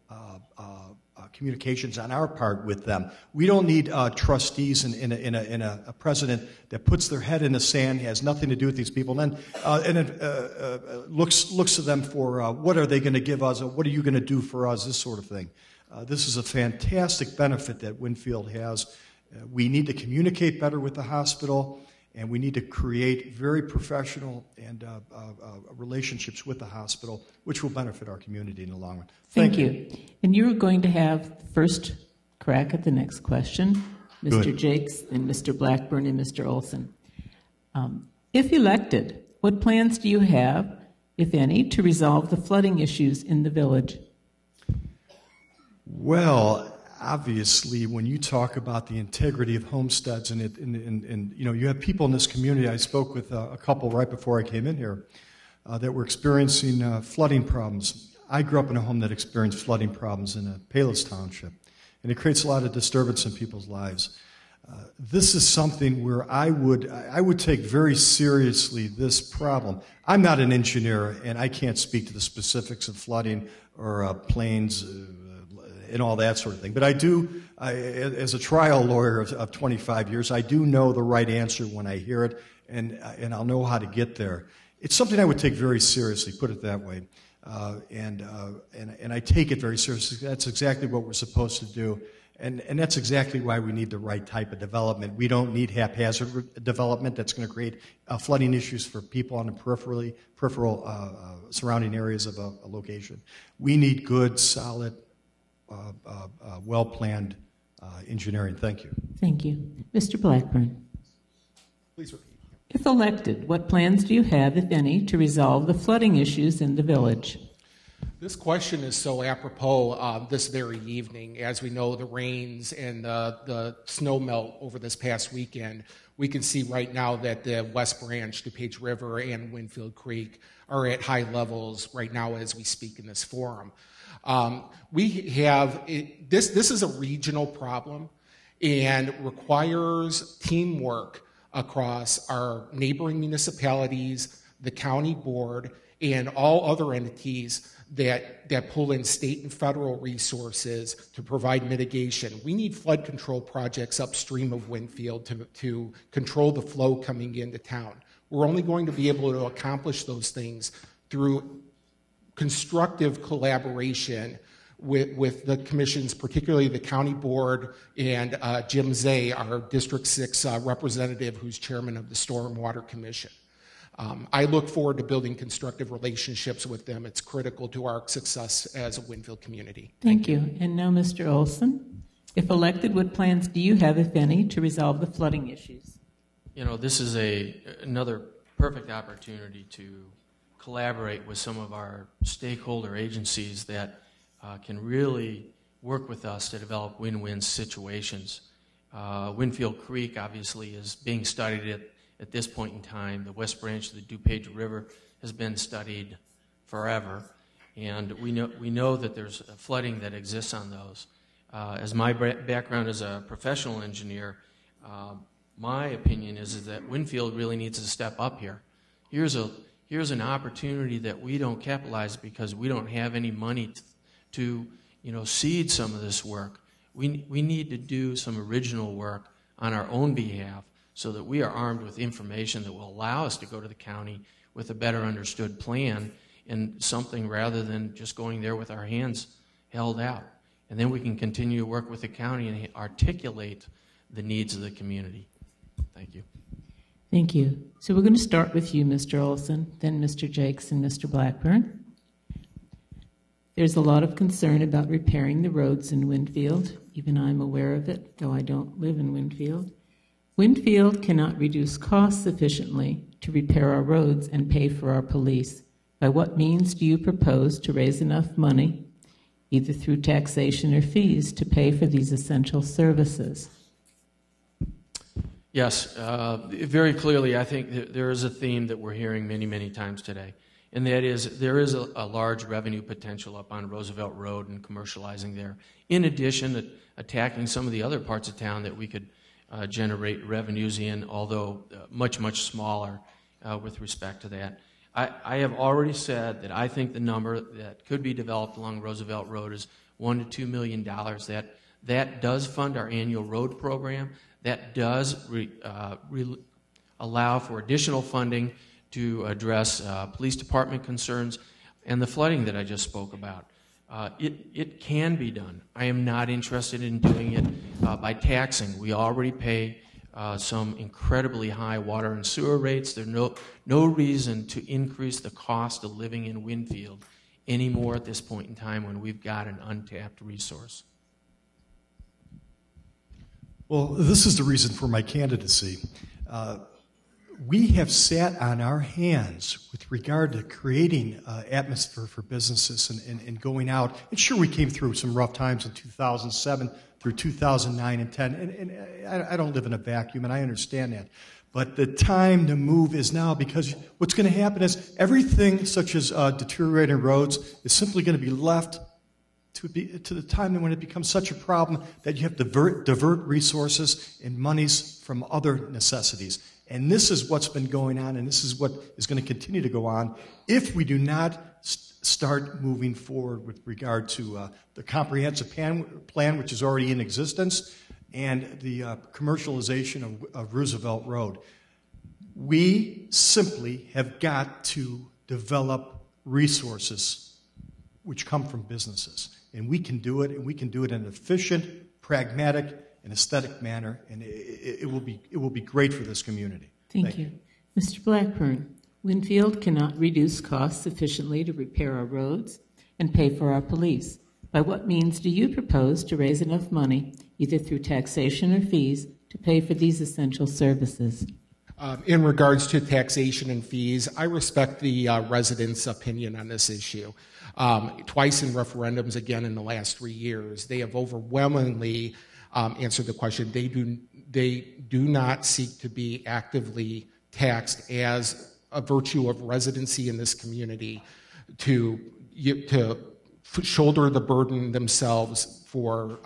communications on our part with them. We don't need trustees and a president that puts their head in the sand, has nothing to do with these people, and looks to them for what are they going to give us, or what are you going to do for us, this sort of thing. This is a fantastic benefit that Winfield has. We need to communicate better with the hospital, and we need to create very professional and relationships with the hospital, which will benefit our community in the long run. Thank you. And you're going to have the first crack at the next question, Mr. Good. Jakes and Mr. Blackburn and Mr. Olson. If elected, what plans do you have, if any, to resolve the flooding issues in the village? Well, obviously, when you talk about the integrity of homesteads and you have people in this community. I spoke with a couple right before I came in here that were experiencing flooding problems. I grew up in a home that experienced flooding problems in Palos Township, and it creates a lot of disturbance in people's lives. This is something where I would take very seriously this problem. I'm not an engineer, and I can't speak to the specifics of flooding or plains and all that sort of thing. But I do, as a trial lawyer of 25 years, I do know the right answer when I hear it, and I'll know how to get there. It's something I would take very seriously, put it that way. And I take it very seriously. That's exactly what we're supposed to do. And that's exactly why we need the right type of development. We don't need haphazard development that's going to create flooding issues for people on the peripheral surrounding areas of a location. We need good, solid, well-planned engineering. Thank you. Thank you. Mr. Blackburn. Please repeat. If elected, what plans do you have, if any, to resolve the flooding issues in the village? This question is so apropos this very evening. As we know, the rains and the snow melt over this past weekend, we can see right now that the West Branch, DuPage River, and Winfield Creek are at high levels right now as we speak in this forum. This is a regional problem and requires teamwork across our neighboring municipalities, the county board, and all other entities that pull in state and federal resources to provide mitigation. We need flood control projects upstream of Winfield to control the flow coming into town. We're only going to be able to accomplish those things through constructive collaboration with the commissions, particularly the county board and Jim Zay, our District 6 representative who's chairman of the Stormwater Commission. I look forward to building constructive relationships with them. It's critical to our success as a Winfield community. Thank you. And now, Mr. Olson, if elected, what plans do you have, if any, to resolve the flooding issues? You know, this is another perfect opportunity to collaborate with some of our stakeholder agencies that can really work with us to develop win-win situations. Winfield Creek, obviously, is being studied at this point in time. The West Branch of the DuPage River has been studied forever, and we know that there's flooding that exists on those. As my background as a professional engineer, my opinion is that Winfield really needs to step up here. Here's an opportunity that we don't capitalize because we don't have any money to seed some of this work. We need to do some original work on our own behalf so that we are armed with information that will allow us to go to the county with a better understood plan and something rather than just going there with our hands held out. And then we can continue to work with the county and articulate the needs of the community. Thank you. Thank you. So we're going to start with you, Mr. Olson, then Mr. Jakes and Mr. Blackburn. There's a lot of concern about repairing the roads in Winfield. Even I'm aware of it, though I don't live in Winfield. Winfield cannot reduce costs sufficiently to repair our roads and pay for our police. By what means do you propose to raise enough money, either through taxation or fees, to pay for these essential services? Yes, very clearly, I think there is a theme that we're hearing many, many times today, and that is there is a large revenue potential up on Roosevelt Road and commercializing there. In addition to attacking some of the other parts of town that we could generate revenues in, although much, much smaller with respect to that. I have already said that I think the number that could be developed along Roosevelt Road is $1 to $2 million. That does fund our annual road program. That does allow for additional funding to address police department concerns and the flooding that I just spoke about. It can be done. I am not interested in doing it by taxing. We already pay some incredibly high water and sewer rates. There's no reason to increase the cost of living in Winfield anymore at this point in time when we've got an untapped resource. Well, this is the reason for my candidacy. We have sat on our hands with regard to creating atmosphere for businesses and going out. And sure, we came through some rough times in 2007 through 2009 and 10. And I don't live in a vacuum, and I understand that. But the time to move is now, because what's going to happen is everything such as deteriorating roads is simply going to be left to the time when it becomes such a problem that you have to divert resources and monies from other necessities. And this is what's been going on, and this is what is going to continue to go on if we do not start moving forward with regard to the comprehensive plan, which is already in existence, and the commercialization of Roosevelt Road. We simply have got to develop resources which come from businesses. And we can do it, and we can do it in an efficient, pragmatic, and aesthetic manner, and it will be great for this community. Thank you. Mr. Blackburn, Winfield cannot reduce costs sufficiently to repair our roads and pay for our police. By what means do you propose to raise enough money, either through taxation or fees, to pay for these essential services? In regards to taxation and fees, I respect the residents' opinion on this issue. Twice in referendums, again in the last 3 years, they have overwhelmingly answered the question. They do not seek to be actively taxed as a virtue of residency in this community to shoulder the burden themselves for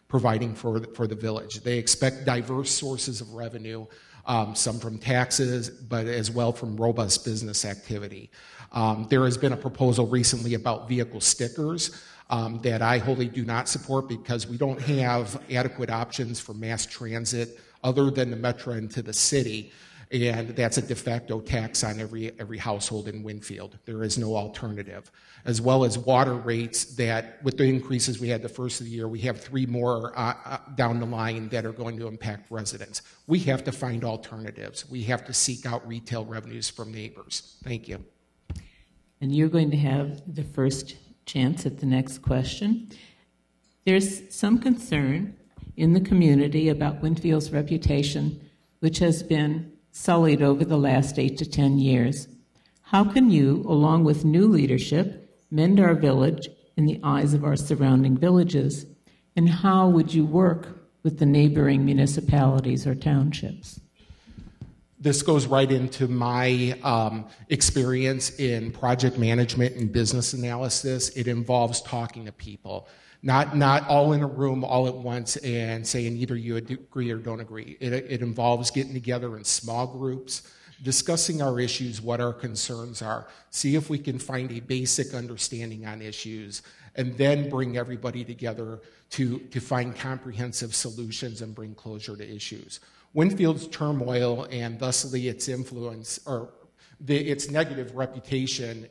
providing for the village. They expect diverse sources of revenue some from taxes, but as well from robust business activity. There has been a proposal recently about vehicle stickers that I wholly do not support because we don't have adequate options for mass transit other than the metro into the city. And that's a de facto tax on every household in Winfield. There is no alternative. As well as water rates that, with the increases we had the first of the year, we have 3 more down the line that are going to impact residents. We have to find alternatives. We have to seek out retail revenues from neighbors. Thank you. And you're going to have the first chance at the next question. There's some concern in the community about Winfield's reputation, which has been sullied over the last 8 to 10 years. How can you, along with new leadership, mend our village in the eyes of our surrounding villages? And how would you work with the neighboring municipalities or townships? This goes right into my experience in project management and business analysis. It involves talking to people. Not all in a room all at once and saying either you agree or don't agree. It involves getting together in small groups, discussing our issues, what our concerns are, see if we can find a basic understanding on issues, and then bring everybody together to find comprehensive solutions and bring closure to issues. Winfield's turmoil and thusly its influence, or its negative reputation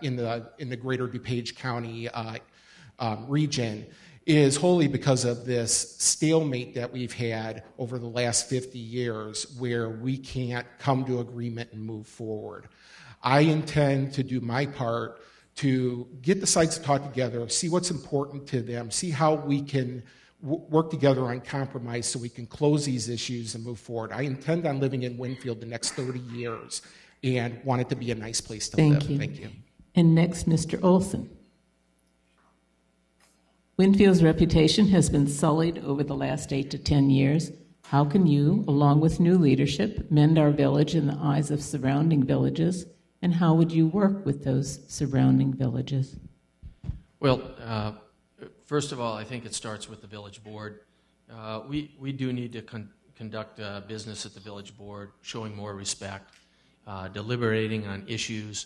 in the greater DuPage County region is wholly because of this stalemate that we've had over the last 50 years where we can't come to agreement and move forward. I intend to do my part to get the sides to talk together, see what's important to them, see how we can work together on compromise so we can close these issues and move forward. I intend on living in Winfield the next 30 years and want it to be a nice place to live. Thank you. And next, Mr. Olson. Winfield's reputation has been sullied over the last 8 to 10 years. How can you, along with new leadership, mend our village in the eyes of surrounding villages? And how would you work with those surrounding villages? Well, first of all, I think it starts with the village board. We do need to conduct business at the village board, showing more respect, deliberating on issues,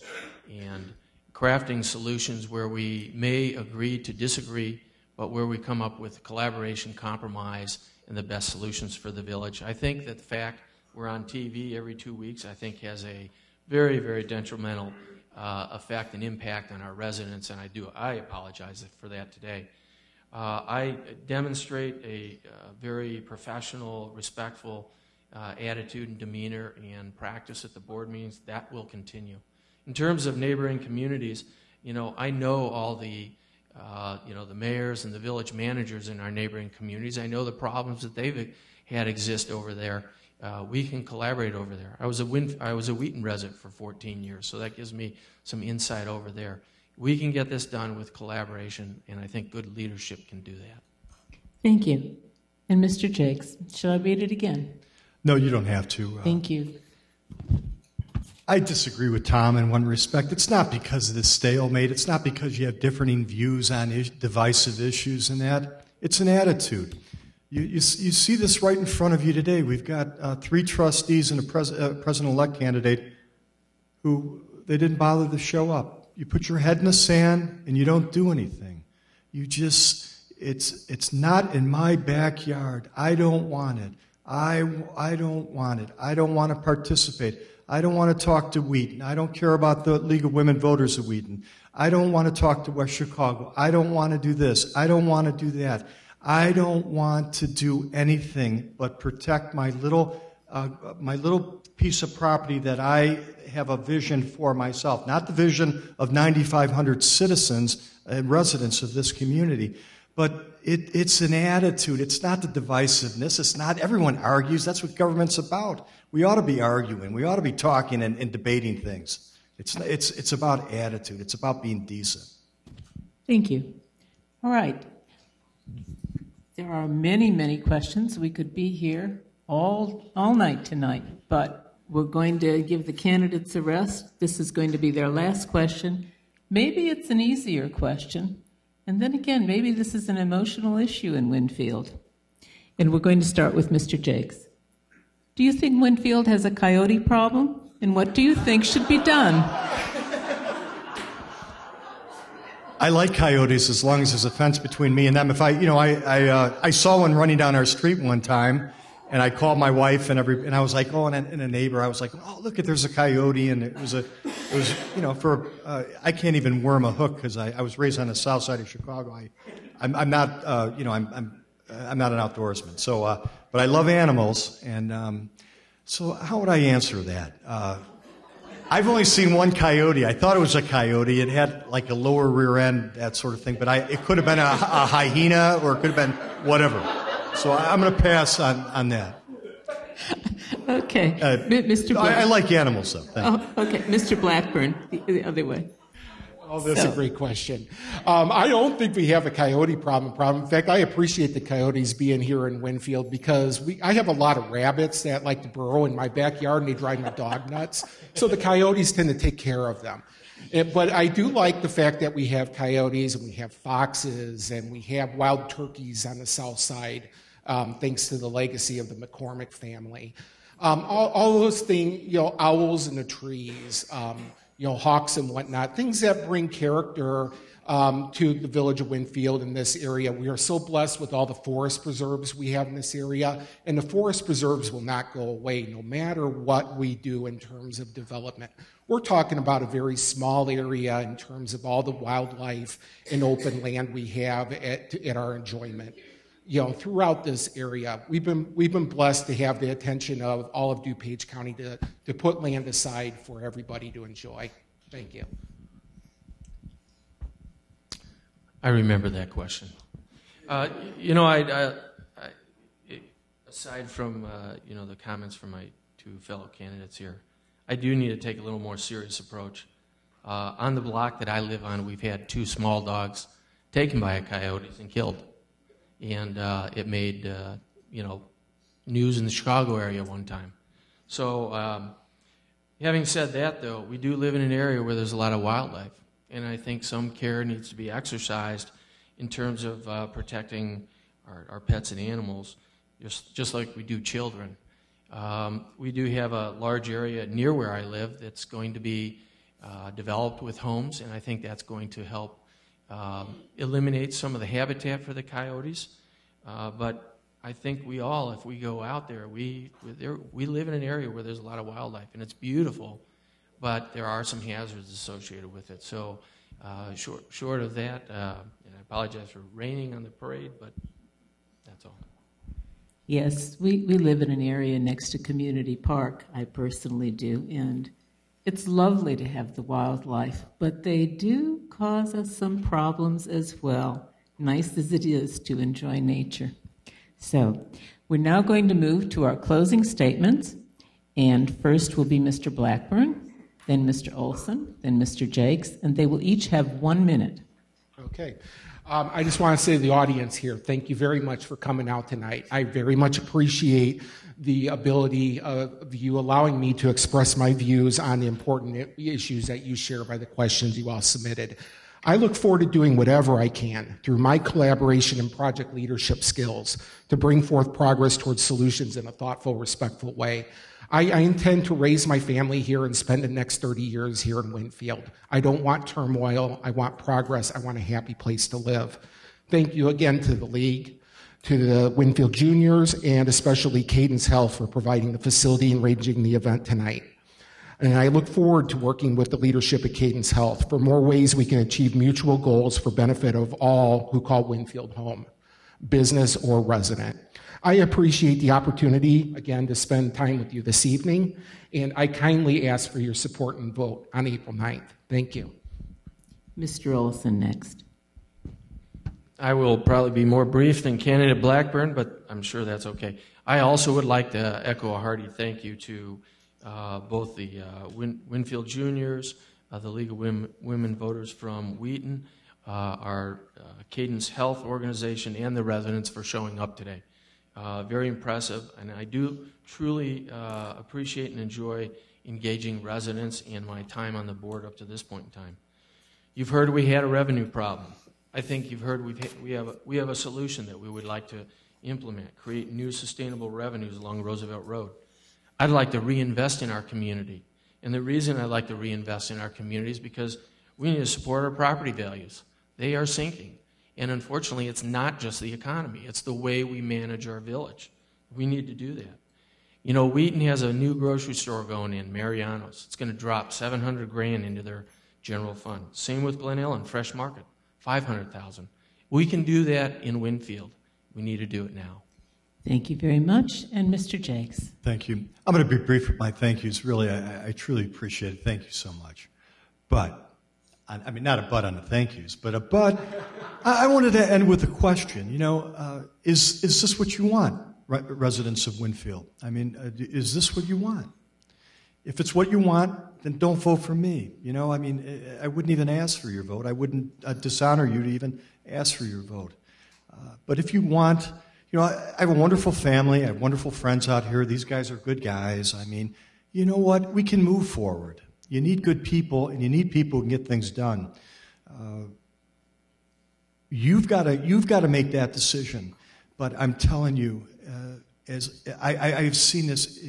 and crafting solutions where we may agree to disagree, but where we come up with collaboration, compromise, and the best solutions for the village. I think that the fact we're on TV every 2 weeks, I think has a very, very detrimental effect and impact on our residents, and I apologize for that today. I demonstrate a very professional, respectful attitude and demeanor and practice at the board meetings. That will continue. In terms of neighboring communities, I know all the the mayors and the village managers in our neighboring communities. I know the problems that they've had exist over there. We can collaborate over there. I was a Wheaton resident for 14 years, so that gives me some insight over there. We can get this done with collaboration, and I think good leadership can do that. Thank you. And Mr. Jakes, shall I read it again? No, you don't have to. Thank you. I disagree with Tom in one respect. It's not because of the stalemate. It's not because you have differing views on divisive issues and that. It's an attitude. You see this right in front of you today. We've got 3 trustees and a president-elect candidate who they didn't bother to show up. You put your head in the sand and you don't do anything. It's not in my backyard. I don't want it. I don't want it. I don't want to participate. I don't want to talk to Wheaton. I don't care about the League of Women Voters of Wheaton. I don't want to talk to West Chicago. I don't want to do this. I don't want to do that. I don't want to do anything but protect my little piece of property that I have a vision for myself, not the vision of 9,500 citizens and residents of this community. But it's an attitude. It's not the divisiveness. It's not everyone argues. That's what government's about. We ought to be arguing. We ought to be talking and debating things. It's about attitude. It's about being decent. Thank you. All right. There are many, many questions. We could be here all night tonight, but we're going to give the candidates a rest. This is going to be their last question. Maybe it's an easier question. And then again, maybe this is an emotional issue in Winfield. And we're going to start with Mr. Jakes. Do you think Winfield has a coyote problem? And what do you think should be done? I like coyotes as long as there's a fence between me and them. If I saw one running down our street one time, and I called my wife and I was like, oh, and a neighbor, I was like, oh, look, there's a coyote, and it was I can't even worm a hook because I was raised on the south side of Chicago. I'm not I'm not an outdoorsman, so but I love animals, and so how would I answer that? I've only seen one coyote. I thought it was a coyote. It had like a lower rear end, that sort of thing. But it could have been a hyena, or it could have been whatever. So I'm going to pass on that. Okay, Mr. Blackburn. I like animals, though. Thank you. Okay, Mr. Blackburn, the other way. Oh, that's a great question. I don't think we have a coyote problem. In fact, I appreciate the coyotes being here in Winfield because I have a lot of rabbits that like to burrow in my backyard and they drive my dog nuts. So the coyotes tend to take care of them. But I do like the fact that we have coyotes and we have foxes and we have wild turkeys on the south side, thanks to the legacy of the McCormick family. All those things, owls in the trees, hawks and whatnot, things that bring character to the village of Winfield in this area. We are so blessed with all the forest preserves we have in this area, and the forest preserves will not go away no matter what we do in terms of development. We're talking about a very small area in terms of all the wildlife and open land we have at our enjoyment. Throughout this area, we've been blessed to have the attention of all of DuPage County to put land aside for everybody to enjoy. Thank you. I remember that question. Aside from the comments from my two fellow candidates here, I do need to take a little more serious approach. On the block that I live on, we've had 2 small dogs taken by coyotes and killed. And it made, news in the Chicago area one time. So having said that, though, we do live in an area where there's a lot of wildlife. And I think some care needs to be exercised in terms of protecting our pets and animals, just like we do children. We do have a large area near where I live that's going to be developed with homes, and I think that's going to help eliminate some of the habitat for the coyotes, but I think if we go out there, we live in an area where there's a lot of wildlife, and it's beautiful, but there are some hazards associated with it. So short of that, and I apologize for raining on the parade, but that's all. Yes, we live in an area next to Community Park, I personally do, and it's lovely to have the wildlife, but they do cause us some problems as well, nice as it is to enjoy nature. So we're now going to move to our closing statements, and first will be Mr. Blackburn, then Mr. Olson, then Mr. Jakes, and they will each have 1 minute. Okay. I just want to say to the audience here, thank you very much for coming out tonight. I very much appreciate the ability of you allowing me to express my views on the important issues that you share by the questions you all submitted. I look forward to doing whatever I can through my collaboration and project leadership skills to bring forth progress towards solutions in a thoughtful, respectful way. I intend to raise my family here and spend the next 30 years here in Winfield. I don't want turmoil. I want progress. I want a happy place to live. Thank you again to the League, to the Winfield Juniors, and especially Cadence Health for providing the facility and arranging the event tonight. And I look forward to working with the leadership at Cadence Health for more ways we can achieve mutual goals for benefit of all who call Winfield home, business or resident. I appreciate the opportunity, again, to spend time with you this evening, and I kindly ask for your support and vote on April 9th. Thank you. Mr. Olson next. I will probably be more brief than candidate Blackburn, but I'm sure that's okay. I also would like to echo a hearty thank you to both the Winfield Juniors, the League of Women Voters from Wheaton, our Cadence Health organization, and the residents for showing up today. Very impressive, and I do truly appreciate and enjoy engaging residents in my time on the board up to this point in time. You've heard we had a revenue problem. I think you've heard we have a solution that we would like to implement, create new sustainable revenues along Roosevelt Road. I'd like to reinvest in our community. And the reason I'd like to reinvest in our community is because we need to support our property values. They are sinking. And unfortunately, it's not just the economy. It's the way we manage our village. We need to do that. You know, Wheaton has a new grocery store going in, Mariano's. It's going to drop $700,000 into their general fund. Same with Glen Ellen, Fresh Market, $500,000. We can do that in Winfield. We need to do it now. Thank you very much. And Mr. Jakes. Thank you. I'm going to be brief with my thank yous. Really, I truly appreciate it. Thank you so much. But, I mean, not a but on the thank yous, but a but. I wanted to end with a question. You know, is this what you want, residents of Winfield? I mean, is this what you want? If it's what you want, then don't vote for me. You know, I mean, I wouldn't even ask for your vote. I wouldn't dishonor you to even ask for your vote. But if you want, you know, I have a wonderful family. I have wonderful friends out here. These guys are good guys. I mean, you know what? We can move forward. You need good people, and you need people who can get things done. You've got to make that decision. But I'm telling you, as I've seen this,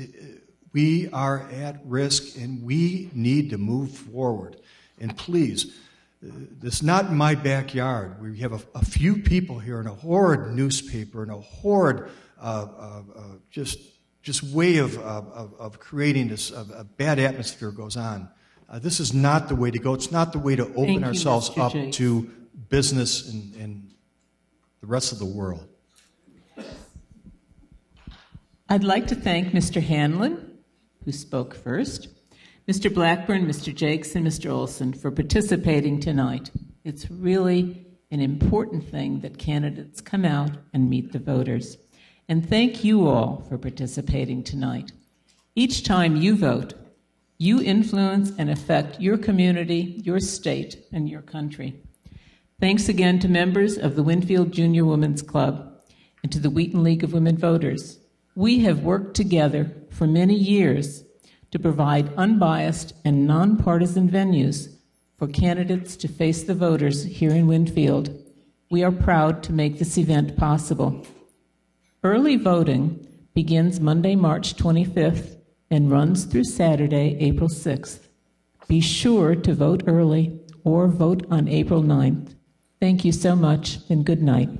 we are at risk, and we need to move forward. And please, this is not in my backyard. We have a few people here in a horrid newspaper and a horrid just way of creating this a bad atmosphere goes on. This is not the way to go. It's not the way to open ourselves up to business and the rest of the world. I'd like to thank Mr. Hanlon, who spoke first, Mr. Blackburn, Mr. Jakes, and Mr. Olson for participating tonight. It's really an important thing that candidates come out and meet the voters. And thank you all for participating tonight. Each time you vote, you influence and affect your community, your state, and your country. Thanks again to members of the Winfield Junior Women's Club and to the Wheaton League of Women Voters. We have worked together for many years to provide unbiased and nonpartisan venues for candidates to face the voters here in Winfield. We are proud to make this event possible. Early voting begins Monday, March 25th and runs through Saturday, April 6th. Be sure to vote early or vote on April 9th. Thank you so much and good night.